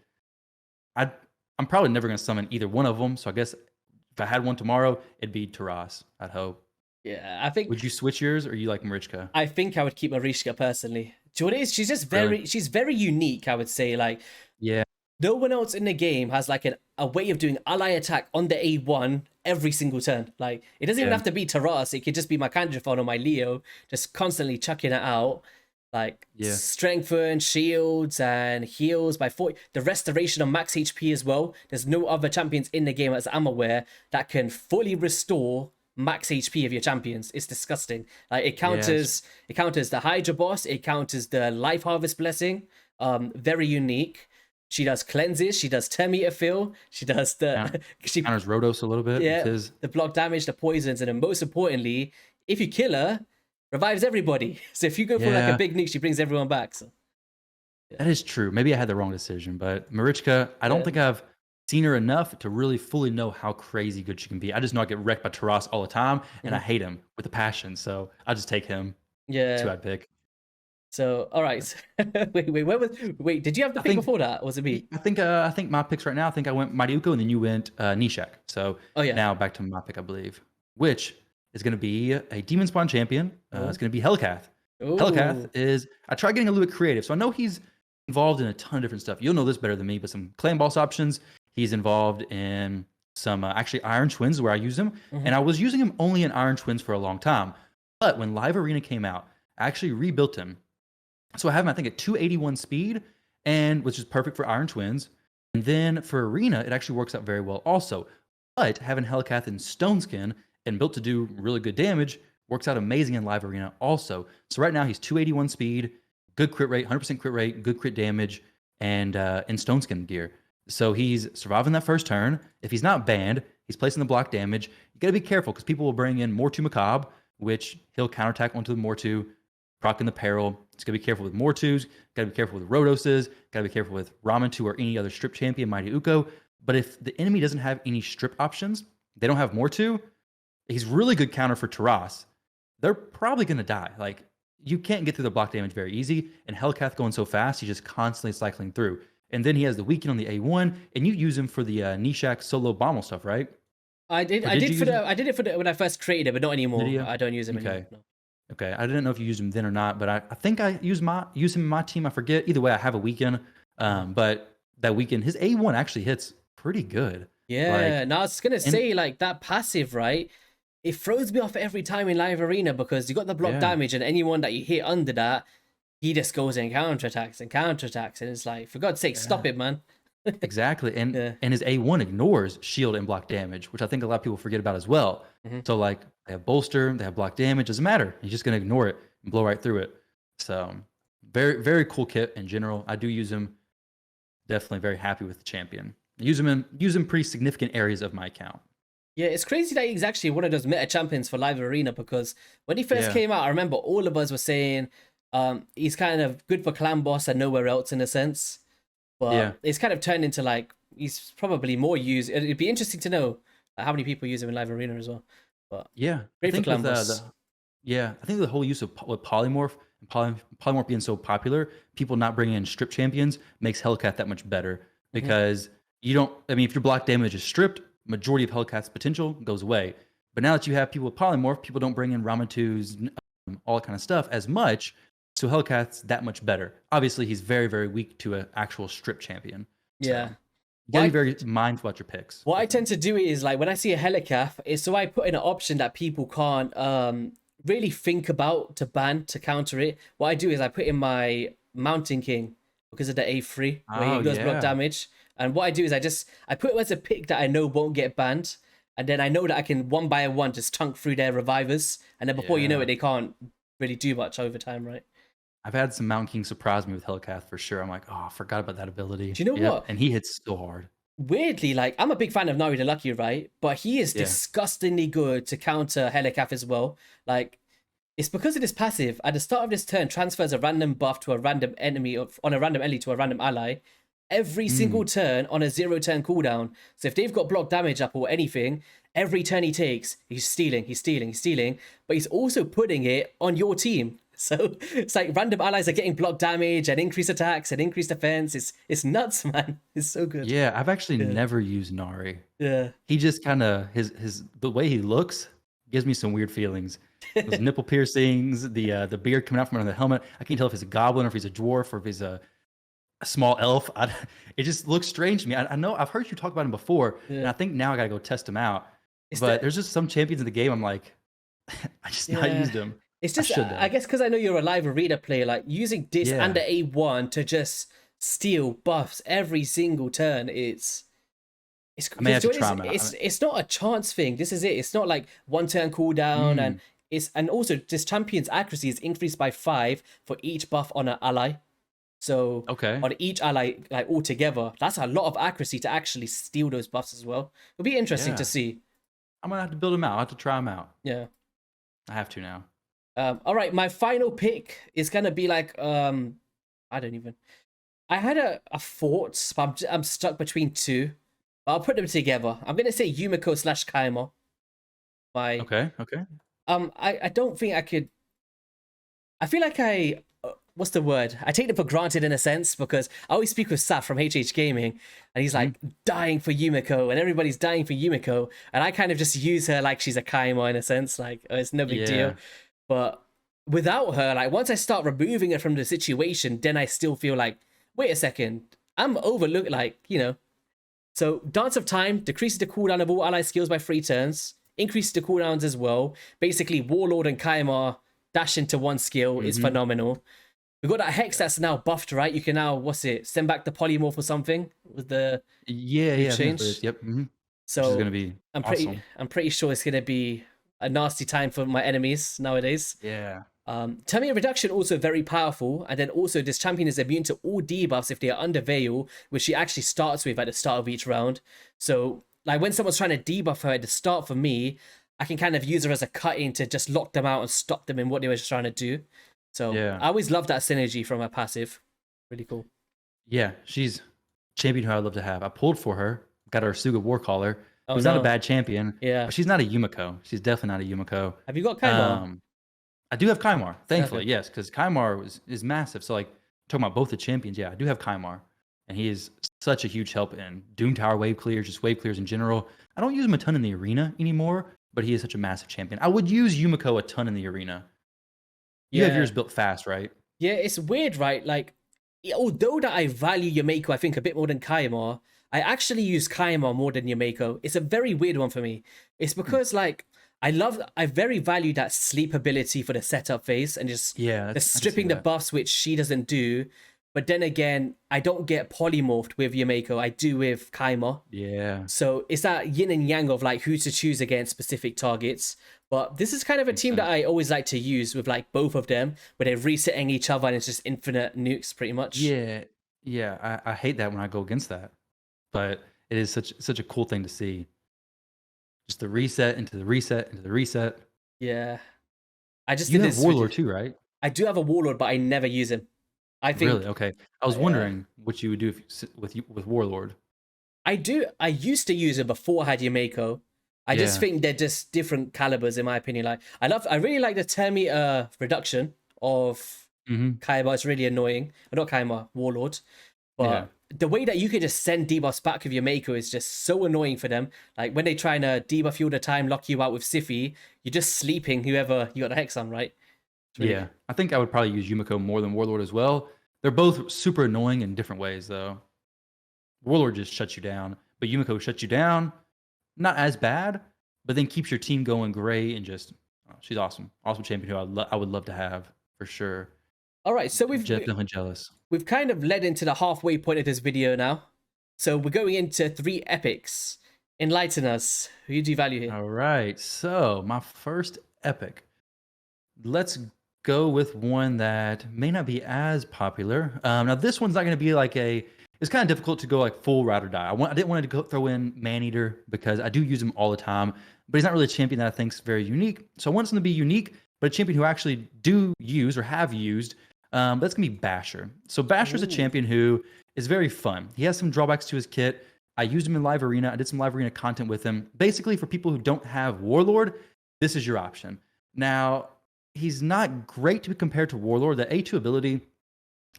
I'm probably never gonna summon either one of them. So I guess if I had one tomorrow, it'd be Taras. I'd hope. Yeah, I think Would you switch yours, or you like Marichka? I think I would keep Mariska personally. Do you know what it is? She's just Really? she's very unique, I would say. Like, Yeah, no one else in the game has like a way of doing ally attack on the A1 every single turn. Like, it doesn't even Yeah. have to be Taras. It could just be my Kanjafon or my Leo, just constantly chucking it out. Like, yeah, strengthen, shields, and heals by 40. The restoration of max HP as well. There's no other champions in the game, as I'm aware, that can fully restore max HP of your champions. It's disgusting. Like, it counters the Hydra boss, it counters the Life Harvest Blessing. Very unique. She does cleanses, she does 10 meter fill, she does the she counters Rhodos a little bit. yeah, with his, the block damage, the poisons, and then most importantly, if you kill her, revives everybody. So if you go for like a Yeah. big nuke, she brings everyone back. So that is true. Maybe I had the wrong decision, but Marichka, I don't Yeah. think I've seen her enough to really fully know how crazy good she can be. I just know I get wrecked by Taras all the time, and I hate him with a passion. So I'll just take him. That's who yeah. I'd pick. So all right. Wait, did you have the pick think- before that? Or was it me? I think my picks right now. I think I went Mighty Uko, and then you went Nishak. So Oh yeah. now back to my pick, I believe, which is going to be a Demon Spawn champion. It's going to be Hellcath. Ooh. Hellcath is, I tried getting a little bit creative. So I know he's involved in a ton of different stuff. You'll know this better than me, but some clan boss options. He's involved in some actually Iron Twins where I use him. And I was using him only in Iron Twins for a long time. But when Live Arena came out, I actually rebuilt him. So I have him, I think, at 281 speed, and which is perfect for Iron Twins. And then for Arena, it actually works out very well also. But having Hellcath in Stone Skin and built to do really good damage works out amazing in Live Arena also. So right now he's 281 speed, good crit rate, 100% crit rate, good crit damage, and in Stone Skin gear. So he's surviving that first turn. If he's not banned, he's placing the block damage. You got to be careful because people will bring in Mortu Macabre, which he'll counterattack onto the Mortu, procking the peril. Just gotta be careful with Mortus, gotta be careful with Rhodoses, gotta be careful with Ramantu or any other strip champion, Mighty Uko. But if the enemy doesn't have any strip options, they don't have Mortu, he's really good counter for Taras. They're probably gonna die. Like, you can't get through the block damage very easy, and Hellcath going so fast, he's just constantly cycling through. And then he has the weaken on the A1, and you use him for the Nishak solo Bommel stuff, right? I did it for the when I first created it, but not anymore. I don't use him anymore. No. Okay, I didn't know if you used him then or not, but I think I use him in my team. I forget. Either way, I have a weekend. But that weekend, his A1 actually hits pretty good. Yeah, Like, now I was gonna say like that passive, right? It throws me off every time in Live Arena because you got the block damage, and anyone that you hit under that, he just goes and counterattacks, and it's like, for God's sake, stop it, man. exactly. And his A1 ignores shield and block damage, which I think a lot of people forget about as well. So like they have bolster, they have block damage, doesn't matter. He's just gonna ignore it and blow right through it. So very, very cool kit in general. I do use him. Definitely very happy with the champion. Use him in pretty significant areas of my account. Yeah, it's crazy that he's actually one of those meta champions for Live Arena because when he first came out, I remember all of us were saying he's kind of good for clan boss and nowhere else in a sense. But it's kind of turned into like he's probably more used. It'd be interesting to know how many people use him in Live Arena as well. But great for clan boss. I think the whole use of with polymorph and polymorph being so popular, people not bringing in strip champions makes Hellcat that much better because you don't. I mean, if your block damage is stripped, majority of Hellcat's potential goes away. But now that you have people with polymorph, people don't bring in Ramatus, all that kind of stuff as much. So Hellcat's that much better. Obviously, he's very, very weak to an actual strip champion. Yeah. So you gotta be very mindful about your picks. What I tend to do is like when I see a Helicath, is so I put in an option that people can't really think about to ban to counter it. What I do is I put in my Mountain King because of the A3 where he does block damage. And what I do is I put it as a pick that I know won't get banned. And then I know that I can one by one just chunk through their revivers. And then before you know it, they can't really do much over time, right? I've had some Mountain King surprise me with Hellcat for sure. I'm like, oh, I forgot about that ability. Do you know Yep, what? and he hits so hard. Weirdly, like I'm a big fan of Nari the Lucky, right? But he is Yeah. disgustingly good to counter Helicath as well. Like it's because of this passive. At the start of this turn, transfers a random buff to a random enemy on a random enemy to a random ally. Every single Mm. turn on a 0 turn cooldown. So if they've got block damage up or anything, every turn he takes, he's stealing, he's stealing, he's stealing. But he's also putting it on your team. So it's like random allies are getting block damage and increased attacks and increased defense. It's nuts, man. It's so good. Yeah, I've actually Yeah. never used Nari. Yeah. He just kind of his the way he looks gives me some weird feelings. Those nipple piercings, the beard coming out from under the helmet. I can't tell if he's a goblin or if he's a dwarf or if he's a small elf. It just looks strange to me. I know I've heard you talk about him before, and I think now I gotta go test him out. It's But the there's just some champions in the game. I'm like, I just not yeah. used him. It's I just should I though. guess because I know you're a live arena player, like using this and Yeah, the A1 to just steal buffs every single turn. It's I may because have to try him out. it's not a chance thing. This is it. It's not like 1 turn cooldown Mm, and also this champion's accuracy is increased by 5 for each buff on an ally. So okay, on each ally, like altogether, that's a lot of accuracy to actually steal those buffs as well. It'll be interesting to yeah. see. I'm gonna have to build him out. I have to try him out. Yeah. I have to now. All right, my final pick is gonna be like I don't even. I had a thought, but I'm stuck between two. But I'll put them together. I'm gonna say Yumiko slash Kaima. My Okay, okay. I don't think I could. I feel like what's the word? I take them for granted in a sense because I always speak with Saf from HH Gaming, and he's like dying for Yumiko, and everybody's dying for Yumiko, and I kind of just use her like she's a Kaima in a sense, like oh, it's no big deal. Yeah, But without her, like once I start removing her from the situation, then I still feel like, wait a second, I'm overlooked. Like so Dance of Time decreases the cooldown of all ally skills by 3 turns, increases the cooldowns as well. Basically, Warlord and Kaimar dash into one skill is hmm, phenomenal. We've got that Hex that's now buffed, right? You can now, send back the polymorph or something with the yeah, new yeah. I think that's what it change. is. Yep, which is So gonna be I'm awesome. pretty sure it's gonna be a nasty time for my enemies nowadays. Yeah. Terminate reduction also very powerful, and then also this champion is immune to all debuffs if they are under Veil, which she actually starts with at the start of each round. So like when someone's trying to debuff her at the start for me, I can kind of use her as a cut-in to just lock them out and stop them in what they were just trying to do. So Yeah. I always love that synergy from her passive. Really cool. Yeah. She's champion who I'd love to have. I pulled for her, got her Suga Warcaller, Oh who's not a no. bad champion, Yeah. but she's not a Yumiko. She's definitely not a Yumiko. Have you got Kaimar? Um, I do have Kaimar, thankfully, Okay. yes, because Kaimar is massive. So like talking about both the champions, yeah, I do have Kaimar. And he is such a huge help in Doom Tower wave clears, just wave clears in general. I don't use him a ton in the arena anymore, but he is such a massive champion. I would use Yumiko a ton in the arena. You have Yeah. yours built fast, right? Yeah, it's weird, right? Like, although that I value Yumeko, I think a bit more than Kaimar, I actually use Kaimar more than Yumeko. It's a very weird one for me. It's Hmm. because like I very value that sleep ability for the setup phase and just Yeah, the I can see stripping the that. buffs, which she doesn't do. But then again, I don't get polymorphed with Yumeko. I do with Kaimar. Yeah, So it's that yin and yang of like who to choose against specific targets. But this is kind of a makes team that sense. I always like to use with like both of them, where they're resetting each other and it's just infinite nukes pretty much. Yeah, yeah. I hate that when I go against that, but it is such a cool thing to see. Just the reset into the reset into the reset. Yeah. I just You did have this video. Warlord too, right? I do have a warlord, but I never use him. I Really? think Okay. I was yeah. wondering what you would do with Warlord. I do. I used to use it before I had Yumeko. I just Yeah. think they're just different calibers in my opinion. Like I really like the Termi reduction of Hmm. Kaiba. It's really annoying. Not Kaiba, Warlord. Yeah. But the way that you can just send debuffs back with your Mako is just so annoying for them. Like when they try to debuff you all the time, lock you out with Siffy, you're just sleeping whoever you got the hex on, right? It's really Yeah. I think I would probably use Yumiko more than Warlord as well. They're both super annoying in different ways, though. Warlord just shuts you down, but Yumiko shuts you down. Not as bad, but then keeps your team going great and just she's awesome. Awesome champion who I would love to have for sure. all right. So Definitely jealous. we've kind of led into the halfway point of this video now. So we're going into 3 epics. Enlighten us. Who do you value here? All right. So my first epic. Let's go with one that may not be as popular. Now this one's not going to be like a. It's kind of difficult to go like full ride or die. I didn't want to go throw in Maneater because I do use him all the time, but he's not really a champion that I think is very unique. So I want something to be unique, but a champion who I actually do use or have used. That's gonna be Basher. So Basher's a champion who is very fun. He has some drawbacks to his kit. I used him in live arena. I did some live arena content with him. Basically, for people who don't have Warlord, this is your option. Now, he's not great to be compared to Warlord. The A2 ability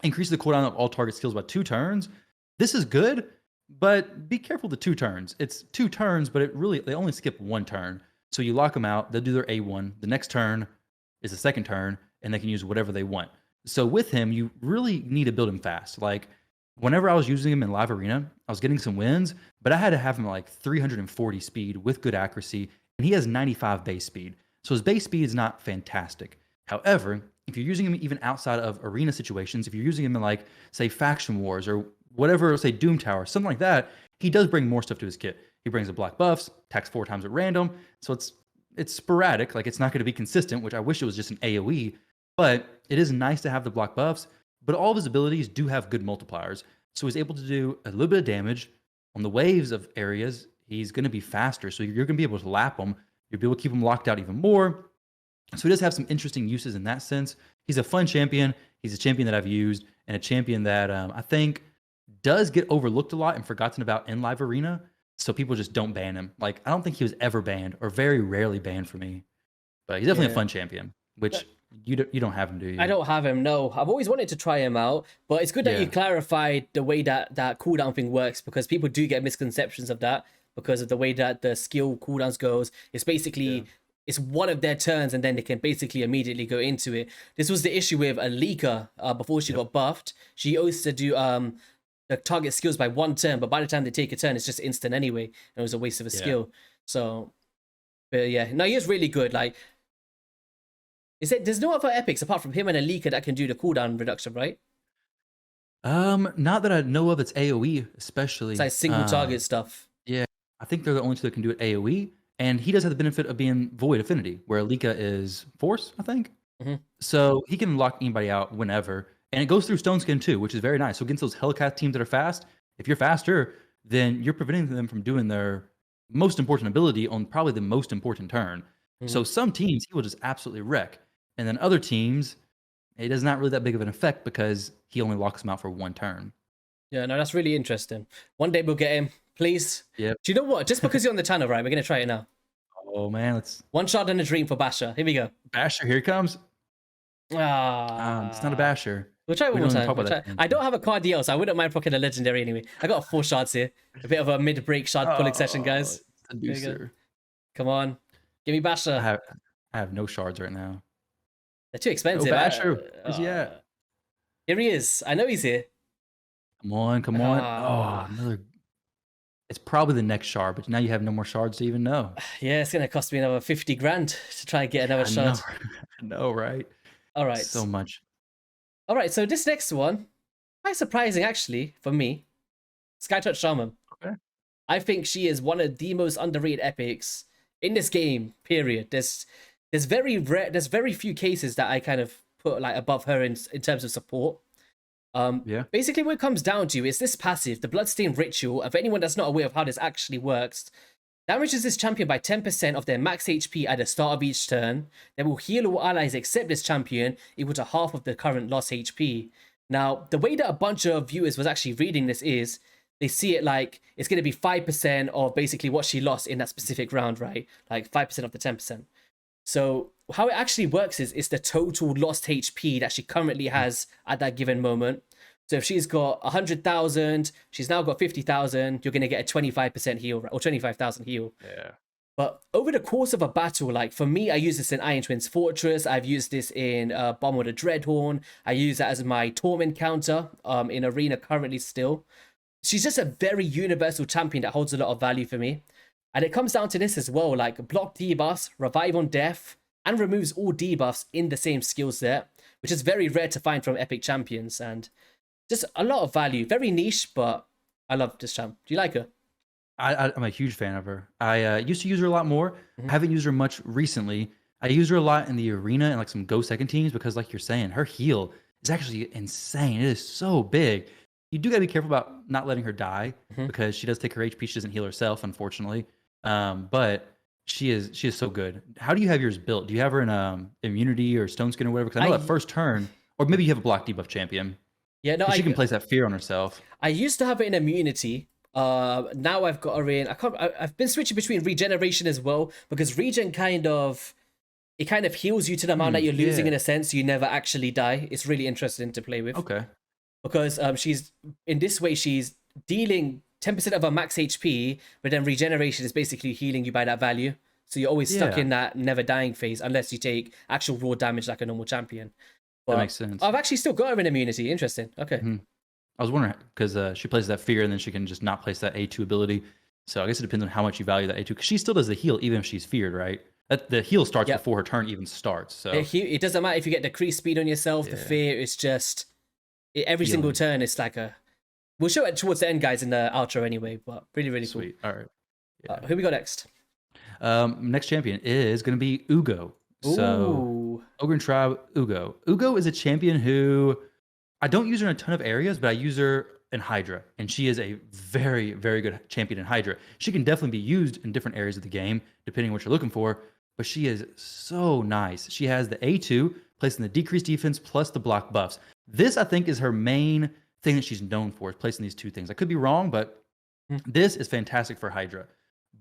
increases the cooldown of all target skills by 2 turns. This is good, but be careful the 2 turns. It's 2 turns, but they only skip 1 turn. So you lock them out, they'll do their A1. The next turn is the second turn, and they can use whatever they want. So with him, you really need to build him fast. Like, whenever I was using him in live arena, I was getting some wins, but I had to have him like 340 speed with good accuracy, and he has 95 base speed. So his base speed is not fantastic. However, if you're using him even outside of arena situations, if you're using him in like, say, faction wars or whatever, say Doom Tower, something like that, he does bring more stuff to his kit. He brings the black buffs, attacks 4 times at random, so it's sporadic, like it's not going to be consistent, which I wish it was just an AoE, but it is nice to have the black buffs, but all of his abilities do have good multipliers, so he's able to do a little bit of damage on the waves of areas. He's going to be faster, so you're going to be able to lap him, you'll be able to keep him locked out even more, so he does have some interesting uses in that sense. He's a fun champion, he's a champion that I've used, and a champion that I think does get overlooked a lot and forgotten about in live arena, so people just don't ban him. Like, I don't think he was ever banned or very rarely banned for me, but he's definitely a fun champion, which you don't have him, do you? I don't have him, no. I've always wanted to try him out, but it's good that you clarified the way that cooldown thing works, because people do get misconceptions of that because of the way that the skill cooldowns goes. It's basically it's one of their turns and then they can basically immediately go into it. This was the issue with Alika before she got buffed. She used to do the target skills by 1 turn, but by the time they take a turn, it's just instant anyway, and it was a waste of a skill. So, but yeah, no, he is really good. Like, there's no other epics apart from him and Alika that can do the cooldown reduction, right? Not that I know of. It's AoE, especially. It's like single target stuff. Yeah, I think they're the only two that can do it AoE, and he does have the benefit of being Void Affinity, where Alika is Force, I think. So he can lock anybody out whenever. And it goes through Stone Skin too, which is very nice. So against those Hellcat teams that are fast, if you're faster, then you're preventing them from doing their most important ability on probably the most important turn. So some teams he will just absolutely wreck. And then other teams, it is not really that big of an effect because he only locks them out for 1 turn. Yeah, no, that's really interesting. One day we'll get him, please. Yep. Do you know what? Just because you're on the channel, right, we're going to try it now. Oh, man. Let's... One shot and a dream for Basher. Here we go. Basher, here he comes. It's not a Basher. We'll try it one more time. I don't have a card deal, so I wouldn't mind rocking a legendary anyway. I got 4 shards here. A bit of a mid-break shard pulling session, guys. Come on. Give me Basher. I have no shards right now. They're too expensive. Oh, Basher. Where's he at? Here he is. I know he's here. Come on. Oh, another... It's probably the next shard, but now you have no more shards to even know. Yeah, it's going to cost me another 50 grand to try and get another shard. I know, right? All right. So much. All right, so this next one, quite surprising actually for me. Skytouch Shaman. Okay. I think she is one of the most underrated epics in this game. Period. There's very few cases that I kind of put like above her in terms of support. Basically, what it comes down to is this passive, the Bloodstained Ritual. Of anyone that's not aware of how this actually works, damages this champion by 10% of their max HP at the start of each turn. They will heal all allies except this champion, equal to half of the current lost HP. Now, the way that a bunch of viewers was actually reading this is, they see it like it's going to be 5% of basically what she lost in that specific round, right? Like 5% of the 10%. So how it actually works is it's the total lost HP that she currently has at that given moment. So if she's got 100,000, she's now got 50,000, you're going to get a 25% heal, or 25,000 heal. Yeah. But over the course of a battle, like for me, I use this in Iron Twins Fortress. I've used this in Bomb with a Dreadhorn. I use that as my Torment counter in Arena currently still. She's just a very universal champion that holds a lot of value for me. And it comes down to this as well, like block debuffs, revive on death, and removes all debuffs in the same skill set, which is very rare to find from epic champions. And just a lot of value. Very niche, but I love this champ. Do you like her? I'm a huge fan of her. I used to use her a lot more. I haven't used her much recently. I use her a lot in the arena and like some go second teams because, like you're saying, her heal is actually insane. It is so big. You do gotta be careful about not letting her die Mhm. because she does take her HP. She doesn't heal herself, unfortunately. But she is so good. How do you have yours built? Do you have her in immunity or stone skin or whatever? Because I know that I first turn, or maybe you have a block debuff champion yeah no because she can I place that fear on herself. I used to have it in immunity. Now I've got her in. I've been switching between regeneration as well because regen kind of heals you to the amount that you're losing Yeah. in a sense. So you never actually die. It's really interesting to play with Okay. because she's in this way she's dealing 10% of her max HP, but then regeneration is basically healing you by that value. So you're always stuck Yeah. in that never dying phase unless you take actual raw damage like a normal champion. That But makes sense. I've actually still got her in immunity. Interesting. Okay. Mhm. I was wondering because she plays that fear and then she can just not place that A2 ability. So I guess it depends on how much you value that A2 because she still does the heal even if she's feared, right? The heal starts Yep. before her turn even starts. So It doesn't matter if you get decreased speed on yourself. The yeah, fear is just every single healing. turn. It's like a. We'll show it towards the end, guys, in the outro anyway. But really, really cool. Sweet. All right. Yeah. Who we got next? Next champion is going to be Ugo. So Ooh. Ogre Tribe Ugo. Ugo is a champion who I don't use her in a ton of areas, but I use her in Hydra, and she is a very, very good champion in Hydra. She can definitely be used in different areas of the game, depending on what you're looking for, but she is so nice. She has the A2, placing the decreased defense plus the block buffs. This, I think, is her main thing that she's known for, is placing these two things. I could be wrong, but Hmm. this is fantastic for Hydra.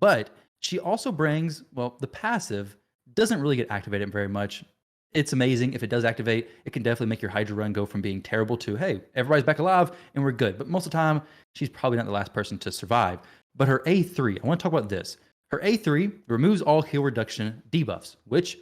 But she also brings, well, the passive doesn't really get activated very much. It's amazing. If it does activate, it can definitely make your Hydra run go from being terrible to, hey, everybody's back alive and we're good. But most of the time, she's probably not the last person to survive. But her A3, I want to talk about this. Her A3 removes all heal reduction debuffs, which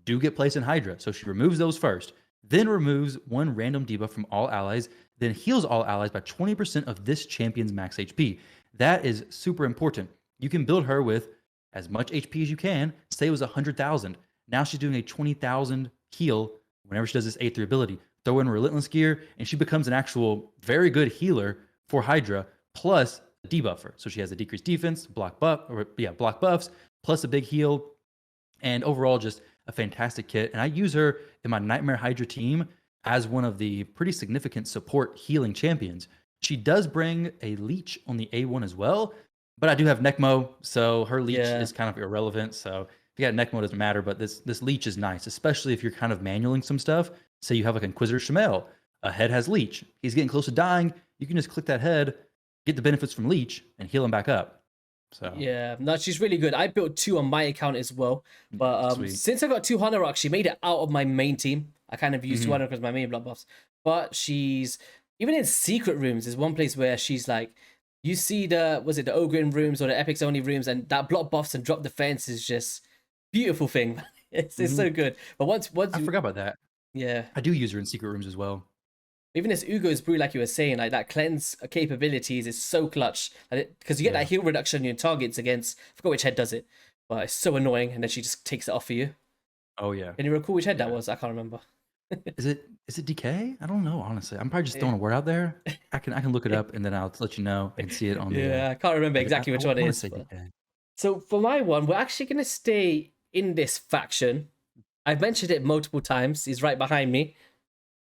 do get placed in Hydra. So she removes those first, then removes one random debuff from all allies, then heals all allies by 20% of this champion's max HP. That is super important. You can build her with as much HP as you can. Say it was 100,000. Now she's doing a 20,000 heal whenever she does this A3 ability. Throw in Relentless Gear, and she becomes an actual very good healer for Hydra, plus a debuffer. So she has a decreased defense, block buffs, plus a big heal, and overall just a fantastic kit. And I use her in my Nightmare Hydra team as one of the pretty significant support healing champions. She does bring a leech on the A1 as well, but I do have Necmo, so her leech Yeah. is kind of irrelevant. So if you got Necmo, it doesn't matter. But this leech is nice, especially if you're kind of manualing some stuff. Say you have like Inquisitor Shamel, a head has leech. He's getting close to dying. You can just click that head, get the benefits from leech, and heal him back up. So Yeah, no, she's really good. I built 2 on my account as well, but sweet. since I got 2 Hanorok, she made it out of my main team. I kind of used 2 Mhm. Hanorok as my main blood buffs, but she's even in secret rooms. There's one place where she's like, you see the Ogrin rooms or the Epics only rooms, and that block buffs and drop defense is just beautiful thing. It's so Mhm. good. But once I you, forgot about that. yeah, I do use her in secret rooms as well. even this Ugo's brew, like you were saying, like that cleanse capabilities is so clutch because you get Yeah. that heal reduction on your targets against. I forgot which head does it, but it's so annoying, and then she just takes it off for you. Oh yeah. Can you recall which head that Yeah. was? I can't remember. Is it DK? I don't know, honestly. I'm probably just throwing a word out there. I can look it up and then I'll let you know and see it on the Yeah, I can't remember exactly which one it I want to is. say But... DK. So for my one, we're actually gonna stay in this faction. I've mentioned it multiple times. He's right behind me,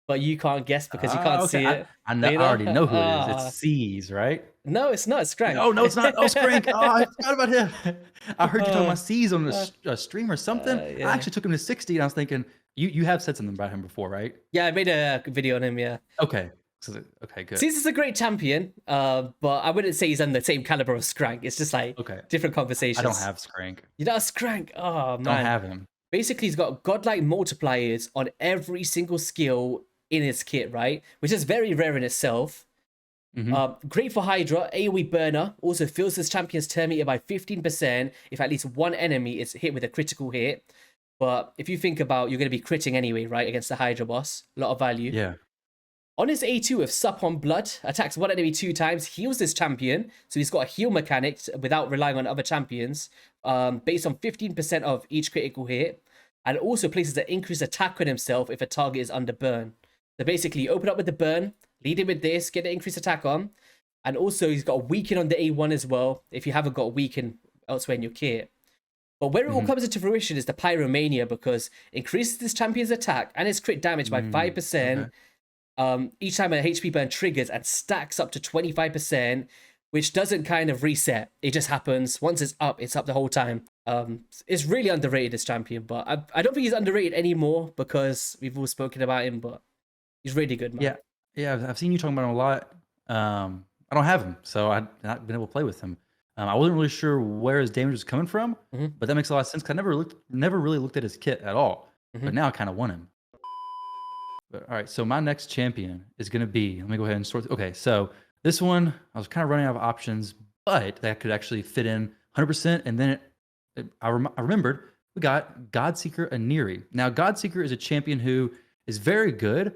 but you can't guess because you can't Okay. see it. I know, You I already know who it is. Ah. It's C's, right? No, it's not. It's Scrank. Oh no, it's not. Oh, Skrank. Oh, I forgot about him. I heard you talking Uh, about C's on a stream or something. I yeah. actually took him to 60, and I was thinking, you have said something about him before, right? Yeah, I made a video on him. Yeah. Okay. Okay, good. Caesar's a great champion, but I wouldn't say he's on the same caliber of Scrank. It's just like Okay. different conversations. I don't have Skrank. You know Scrank? Oh Don't man. have him. Basically, he's got godlike multipliers on every single skill in his kit, right? Which is very rare in itself. Mhm. Great for Hydra, AoE burner. Also fills his champion's turn meter by 15% if at least one enemy is hit with a critical hit. But if you think about, you're going to be critting anyway, right? Against the Hydra boss. A lot of value. Yeah. On his A2 with Sup on Blood, attacks one enemy 2 times, heals this champion. So he's got a heal mechanic without relying on other champions, based on 15% of each critical hit. And also places an increased attack on himself if a target is under burn. So basically, open up with the burn, lead it with this, get the increased attack on. And also, he's got a weaken on the A1 as well, if you haven't got a weaken elsewhere in your kit. But where it all comes into fruition is the Pyromania, because it increases this champion's attack and its crit damage by 5%. Okay. Each time an HP burn triggers and stacks up to 25%, which doesn't kind of reset. It just happens. Once it's up the whole time. It's really underrated, this champion, but I don't think he's underrated anymore because we've all spoken about him, but he's really good, man. Yeah, I've seen you talking about him a lot. I don't have him, so I've not been able to play with him. I wasn't really sure where his damage was coming from, but that makes a lot of sense, 'cause I never really looked at his kit at all. But now I kind of want him. But, all right, so my next champion is going to be, let me go ahead and sort. Okay, so this one, I was kind of running out of options, but that could actually fit in 100%. And then I remembered we got Godseeker Aniri. Now, Godseeker is a champion who is very good.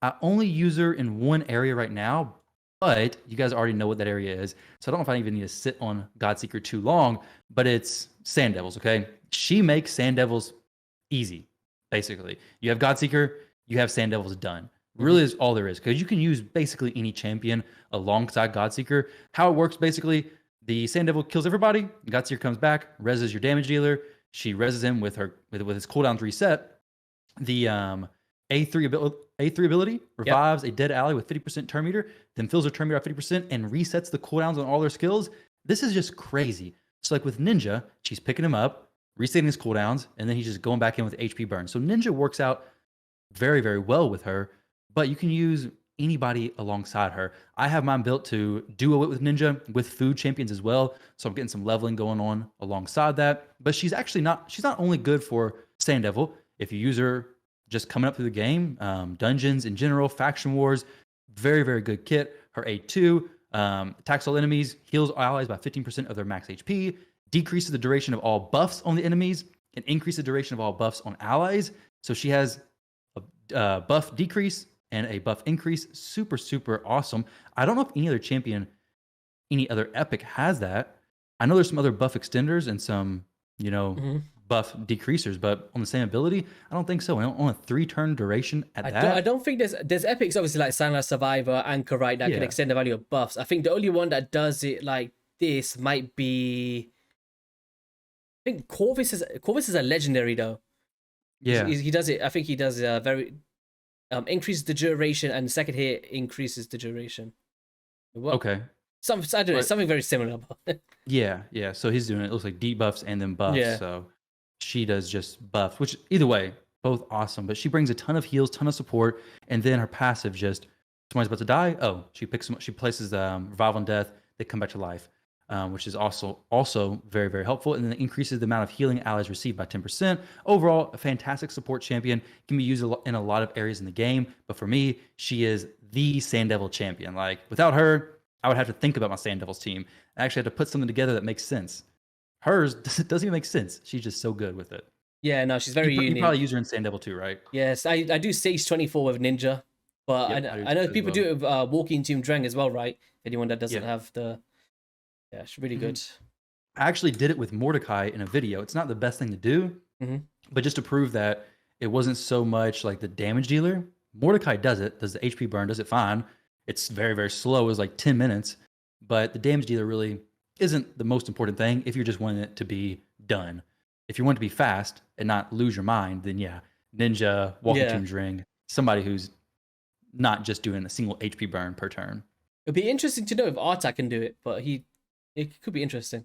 I only use her in one area right now, but you guys already know what that area is. So I don't know if I even need to sit on Godseeker too long, but it's Sand Devils, okay? She makes Sand Devils easy, basically. You have Godseeker, you have Sand Devils done. Really is all there is, because you can use basically any champion alongside Godseeker. How it works, basically, the Sand Devil kills everybody, Godseeker comes back, reses your damage dealer, she reses him with his cooldowns reset. The A3 ability revives a dead ally with 50% turn meter, then fills her turn meter at 50% and resets the cooldowns on all their skills. This is just crazy. So like with Ninja, she's picking him up, resetting his cooldowns, and then he's just going back in with HP burn. So Ninja works out very, very well with her, but you can use anybody alongside her. I have mine built to duo it with Ninja with food champions as well. So I'm getting some leveling going on alongside that. But she's not only good for Sand Devil. If you use her just coming up through the game, dungeons in general, faction wars, very, very good kit. Her A2 attacks all enemies, heals allies by 15% of their max HP, decreases the duration of all buffs on the enemies, and increases the duration of all buffs on allies. So she has a buff decrease and a buff increase. Super, super awesome. I don't know if any other champion, any other epic has that. I know there's some other buff extenders and some, buff decreasers, but on the same ability, I don't think so. On a 3-turn duration at I don't think there's epics, obviously, like Sunlight Survivor, Anchorite, that can extend the value of buffs. I think the only one that does it like this might be, I think Corvus is a legendary though. Yeah, he does it. I think he does very increases the duration, and second hit increases the duration. Okay. I don't know, something very similar. Yeah. So he's doing it. It looks like debuffs and then buffs. Yeah. So she does just buffs, which either way, both awesome. But she brings a ton of heals, ton of support, and then her passive just somebody's about to die. Oh, she places revival and death. They come back to life, which is also very, very helpful. And then it increases the amount of healing allies receive by 10%. Overall, a fantastic support champion. Can be used in a lot of areas in the game. But for me, she is the Sand Devil champion. Like without her, I would have to think about my Sand Devils team. I actually had to put something together that makes sense. Hers doesn't even make sense. She's just so good with it. Yeah, no, she's very unique. You probably use her in Sand Devil too, right? Yes, I do Stage 24 with Ninja, but I know people do it with Walking Tomb Drang as well, right? Anyone that doesn't have the... Yeah, it's really good. I actually did it with Mordecai in a video. It's not the best thing to do, but just to prove that it wasn't so much like the damage dealer. Mordecai does the HP burn, does it fine. It's very, very slow. It was like 10 minutes, but the damage dealer really isn't the most important thing if you're just wanting it to be done. If you want it to be fast and not lose your mind, then yeah, Ninja, Walking Tomb Drang, somebody who's not just doing a single HP burn per turn. It'd be interesting to know if Artak can do it, but it could be interesting.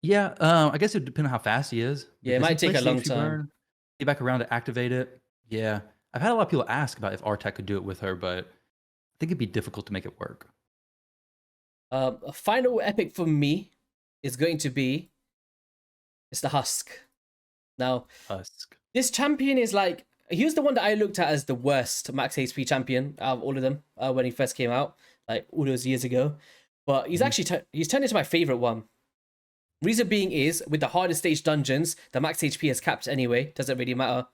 Yeah, I guess it would depend on how fast he is. Yeah, it might take a long time. Get back around to activate it. Yeah, I've had a lot of people ask about if Artak could do it with her, but I think it'd be difficult to make it work. A final epic for me is going to be the Husk. Now, this champion is like, he was the one that I looked at as the worst max HP champion out of all of them when he first came out, like all those years ago. But he's actually he's turned into my favorite one. Reason being is, with the hardest stage dungeons, the max HP is capped anyway. Doesn't really matter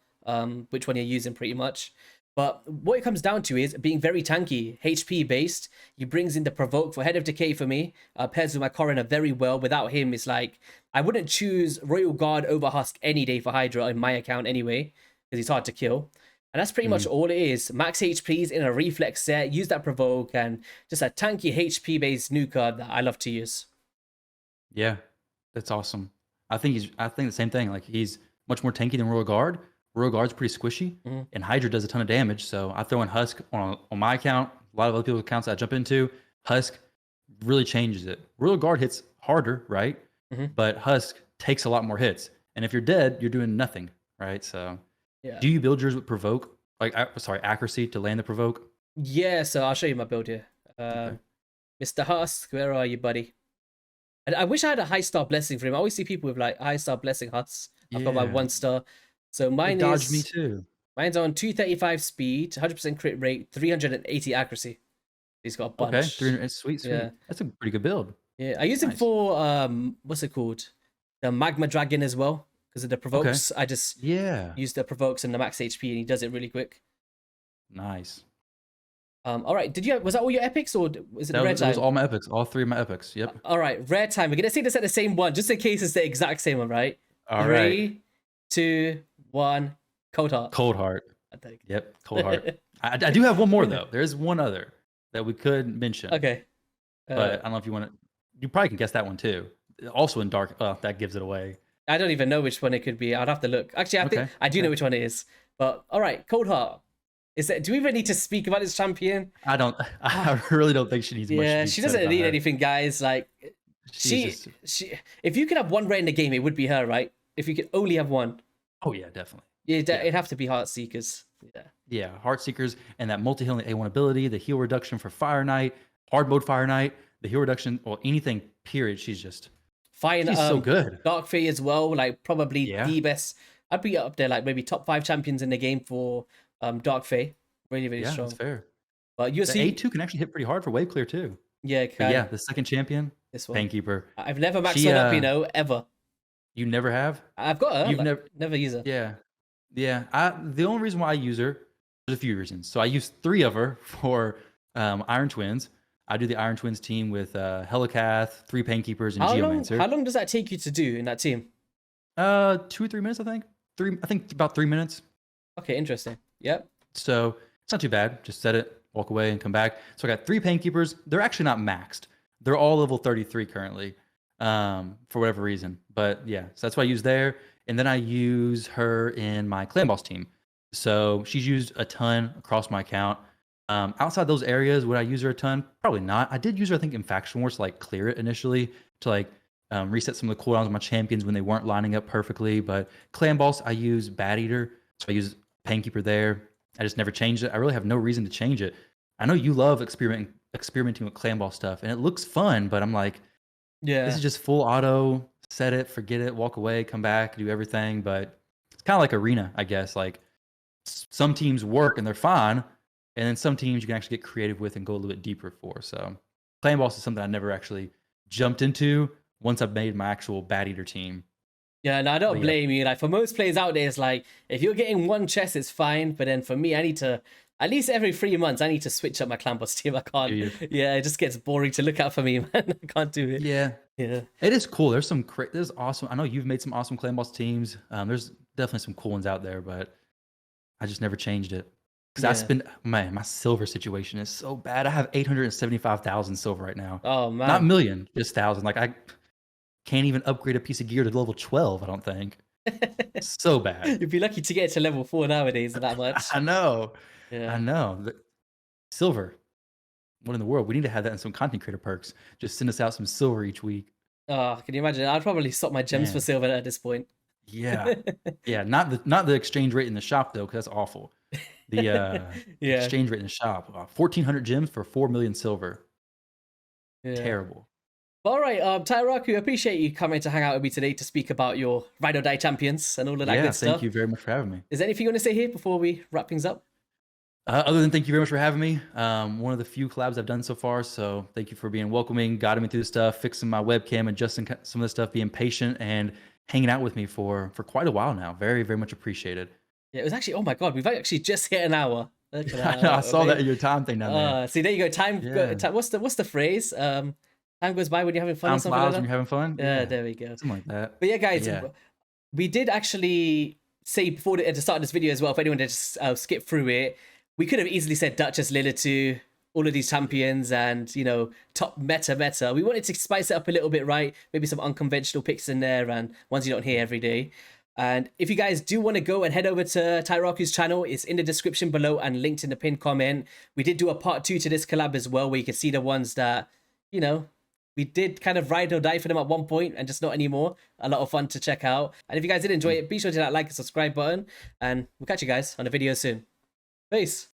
which one you're using, pretty much. But what it comes down to is being very tanky, HP based. He brings in the provoke for Head of Decay for me. Pairs with my Coroner very well. Without him, it's like, I wouldn't choose Royal Guard over Husk any day for Hydra in my account anyway, because he's hard to kill. And that's pretty much all it is. Max HPs in a reflex set, use that provoke, and just a tanky HP based nuker that I love to use. Yeah, that's awesome. I think the same thing. Like he's much more tanky than Royal Guard. Royal Guard's pretty squishy, and Hydra does a ton of damage. So I throw in Husk on my account. A lot of other people's accounts that I jump into. Husk really changes it. Royal Guard hits harder, right? But Husk takes a lot more hits. And if you're dead, you're doing nothing, right? So, Yeah. do you build yours with provoke? Like, sorry, accuracy to land the provoke? Yeah, so I'll show you my build here. Okay. Mr. Husk, where are you, buddy? And I wish I had a high star blessing for him. I always see people with like high star blessing Husks. I've got my Yeah. 1 star. So They mine dodged me is too. mine's on 235 speed, 100% crit rate, 380 accuracy. He's got a bunch. Okay, 300. Sweet. Yeah. That's a pretty good build. Yeah, I use him Nice. for what's it called? The Magma Dragon as well. Because of the provokes. I just Yeah. use the provokes and the max HP and he does it really quick. Nice. All right, was that all your epics or was it the rare That was time? all my epics. All 3 of my epics. Yep. All right, rare time. We're gonna say this at the same one, just in case it's the exact same one, right? All 3, right. 2, 1. Cold Heart. Cold Heart. I think. Yep. Cold Heart. I do have one more though. There's one other that we could mention. Okay. But I don't know if you want to. You probably can guess that one too. Also in dark. Oh, that gives it away. I don't even know which one it could be. I'd have to look. Actually, I think I do know which one it is. But all right, Cold Heart. Do we even need to speak about this champion? I don't. I really don't think she needs much. Yeah, to be she said doesn't about need her. anything, guys. Like she. If you could have one rare in the game, it would be her, right? If you could only have one. Oh yeah, definitely. It'd have to be Heart Seekers. Yeah. Yeah, Heart Seekers and that multi healing A1 ability, the heal reduction for Fire Knight, hard mode Fire Knight, the heal reduction, or anything. Period. She's Fine. she's so good. Dark Fae as well, like probably Yeah. the best. I'd be up there, like maybe top 5 champions in the game for Dark Fae. Really, really Yeah, strong. that's fair. But you The see, A2 can actually hit pretty hard for wave clear too. yeah, But yeah, the second champion, this one. Painkeeper. I've never maxed one up, ever. You never have? I've got her. You've never use her. Yeah. Yeah. The only reason why I use her, there's a few reasons. So I use 3 of her for Iron Twins. I do the Iron Twins team with Helicath, 3 Painkeepers, and Geomancer. How long does that take you to do in that team? 2 or 3 minutes, I think. I think about 3 minutes. Okay, interesting. Yep. So it's not too bad. Just set it, walk away, and come back. So I got 3 Painkeepers. They're actually not maxed. They're all level 33 currently, for whatever reason. But yeah, so that's what I use there. And then I use her in my Clan Boss team. So she's used a ton across my account. Outside those areas, would I use her a ton? Probably not. I did use her, I think, in Faction Wars to like clear it initially, to like reset some of the cooldowns of my champions when they weren't lining up perfectly. But Clan Boss, I use Bat Eater. So I use Painkeeper there. I just never changed it. I really have no reason to change it. I know you love experimenting with Clan Boss stuff, and it looks fun, but I'm like, Yeah. this is just full auto, set it, forget it, walk away, come back, do everything. But it's kind of like Arena, I guess. Like some teams work and they're fine, and then some teams you can actually get creative with and go a little bit deeper for. So Clan Boss is something I never actually jumped into once I've made my actual Bat Eater team. Yeah, no, I don't But yeah. blame you. Like for most players out there, it's like if you're getting one chest, it's fine. But then for me, I need to at least every 3 months, I need to switch up my Clan Boss team. I can't. Do you? Yeah, it just gets boring to look at for me, man. I can't do it. Yeah. Yeah. It is cool. There's awesome. I know you've made some awesome Clan Boss teams. There's definitely some cool ones out there, but I just never changed it. Because my silver situation is so bad. I have 875,000 silver right now. Oh man. Not million, just 1,000. Like I can't even upgrade a piece of gear to level 12, I don't think. So bad. You'd be lucky to get to level 4 nowadays. That much. I know. Yeah. I know. Silver. What in the world? We need to have that in some content creator perks. Just send us out some silver each week. Oh, can you imagine? I'd probably swap my gems for Man. silver at this point. Yeah. Yeah. Not the exchange rate in the shop though, because that's awful. The Yeah. exchange rate in the shop. 1,400 gems for 4 million silver. Yeah. Terrible. All right, Tyrauku, appreciate you coming to hang out with me today to speak about your Ride or Die champions and all of that Yeah, good stuff. thank you very much for having me. Is there anything you want to say here before we wrap things up? Other than thank you very much for having me. One of the few collabs I've done so far, so thank you for being welcoming, guiding me through the stuff, fixing my webcam, adjusting some of the stuff, being patient, and hanging out with me for quite a while now. Very, very much appreciated. Yeah, it was actually, oh my God, we've actually just hit an hour. Look at that. I know, I saw that in your time thing down there. See, there you go. Yeah. What's the phrase? Time goes by when you're having fun or Time something flies like when that? you're having fun. Yeah, there we go. Something like that. But yeah, guys, Yeah. we did actually say at the start of this video as well, if anyone did skip through it, we could have easily said Duchess Lilith all of these champions and, you know, top meta. We wanted to spice it up a little bit, right? Maybe some unconventional picks in there and ones you don't hear every day. And if you guys do want to go and head over to Tyrauku's channel, it's in the description below and linked in the pinned comment. We did do a part 2 to this collab as well, where you can see the ones that, you know, we did kind of ride or die for them at one point and just not anymore. A lot of fun to check out. And if you guys did enjoy it, be sure to hit that like and subscribe button. And we'll catch you guys on a video soon. Peace.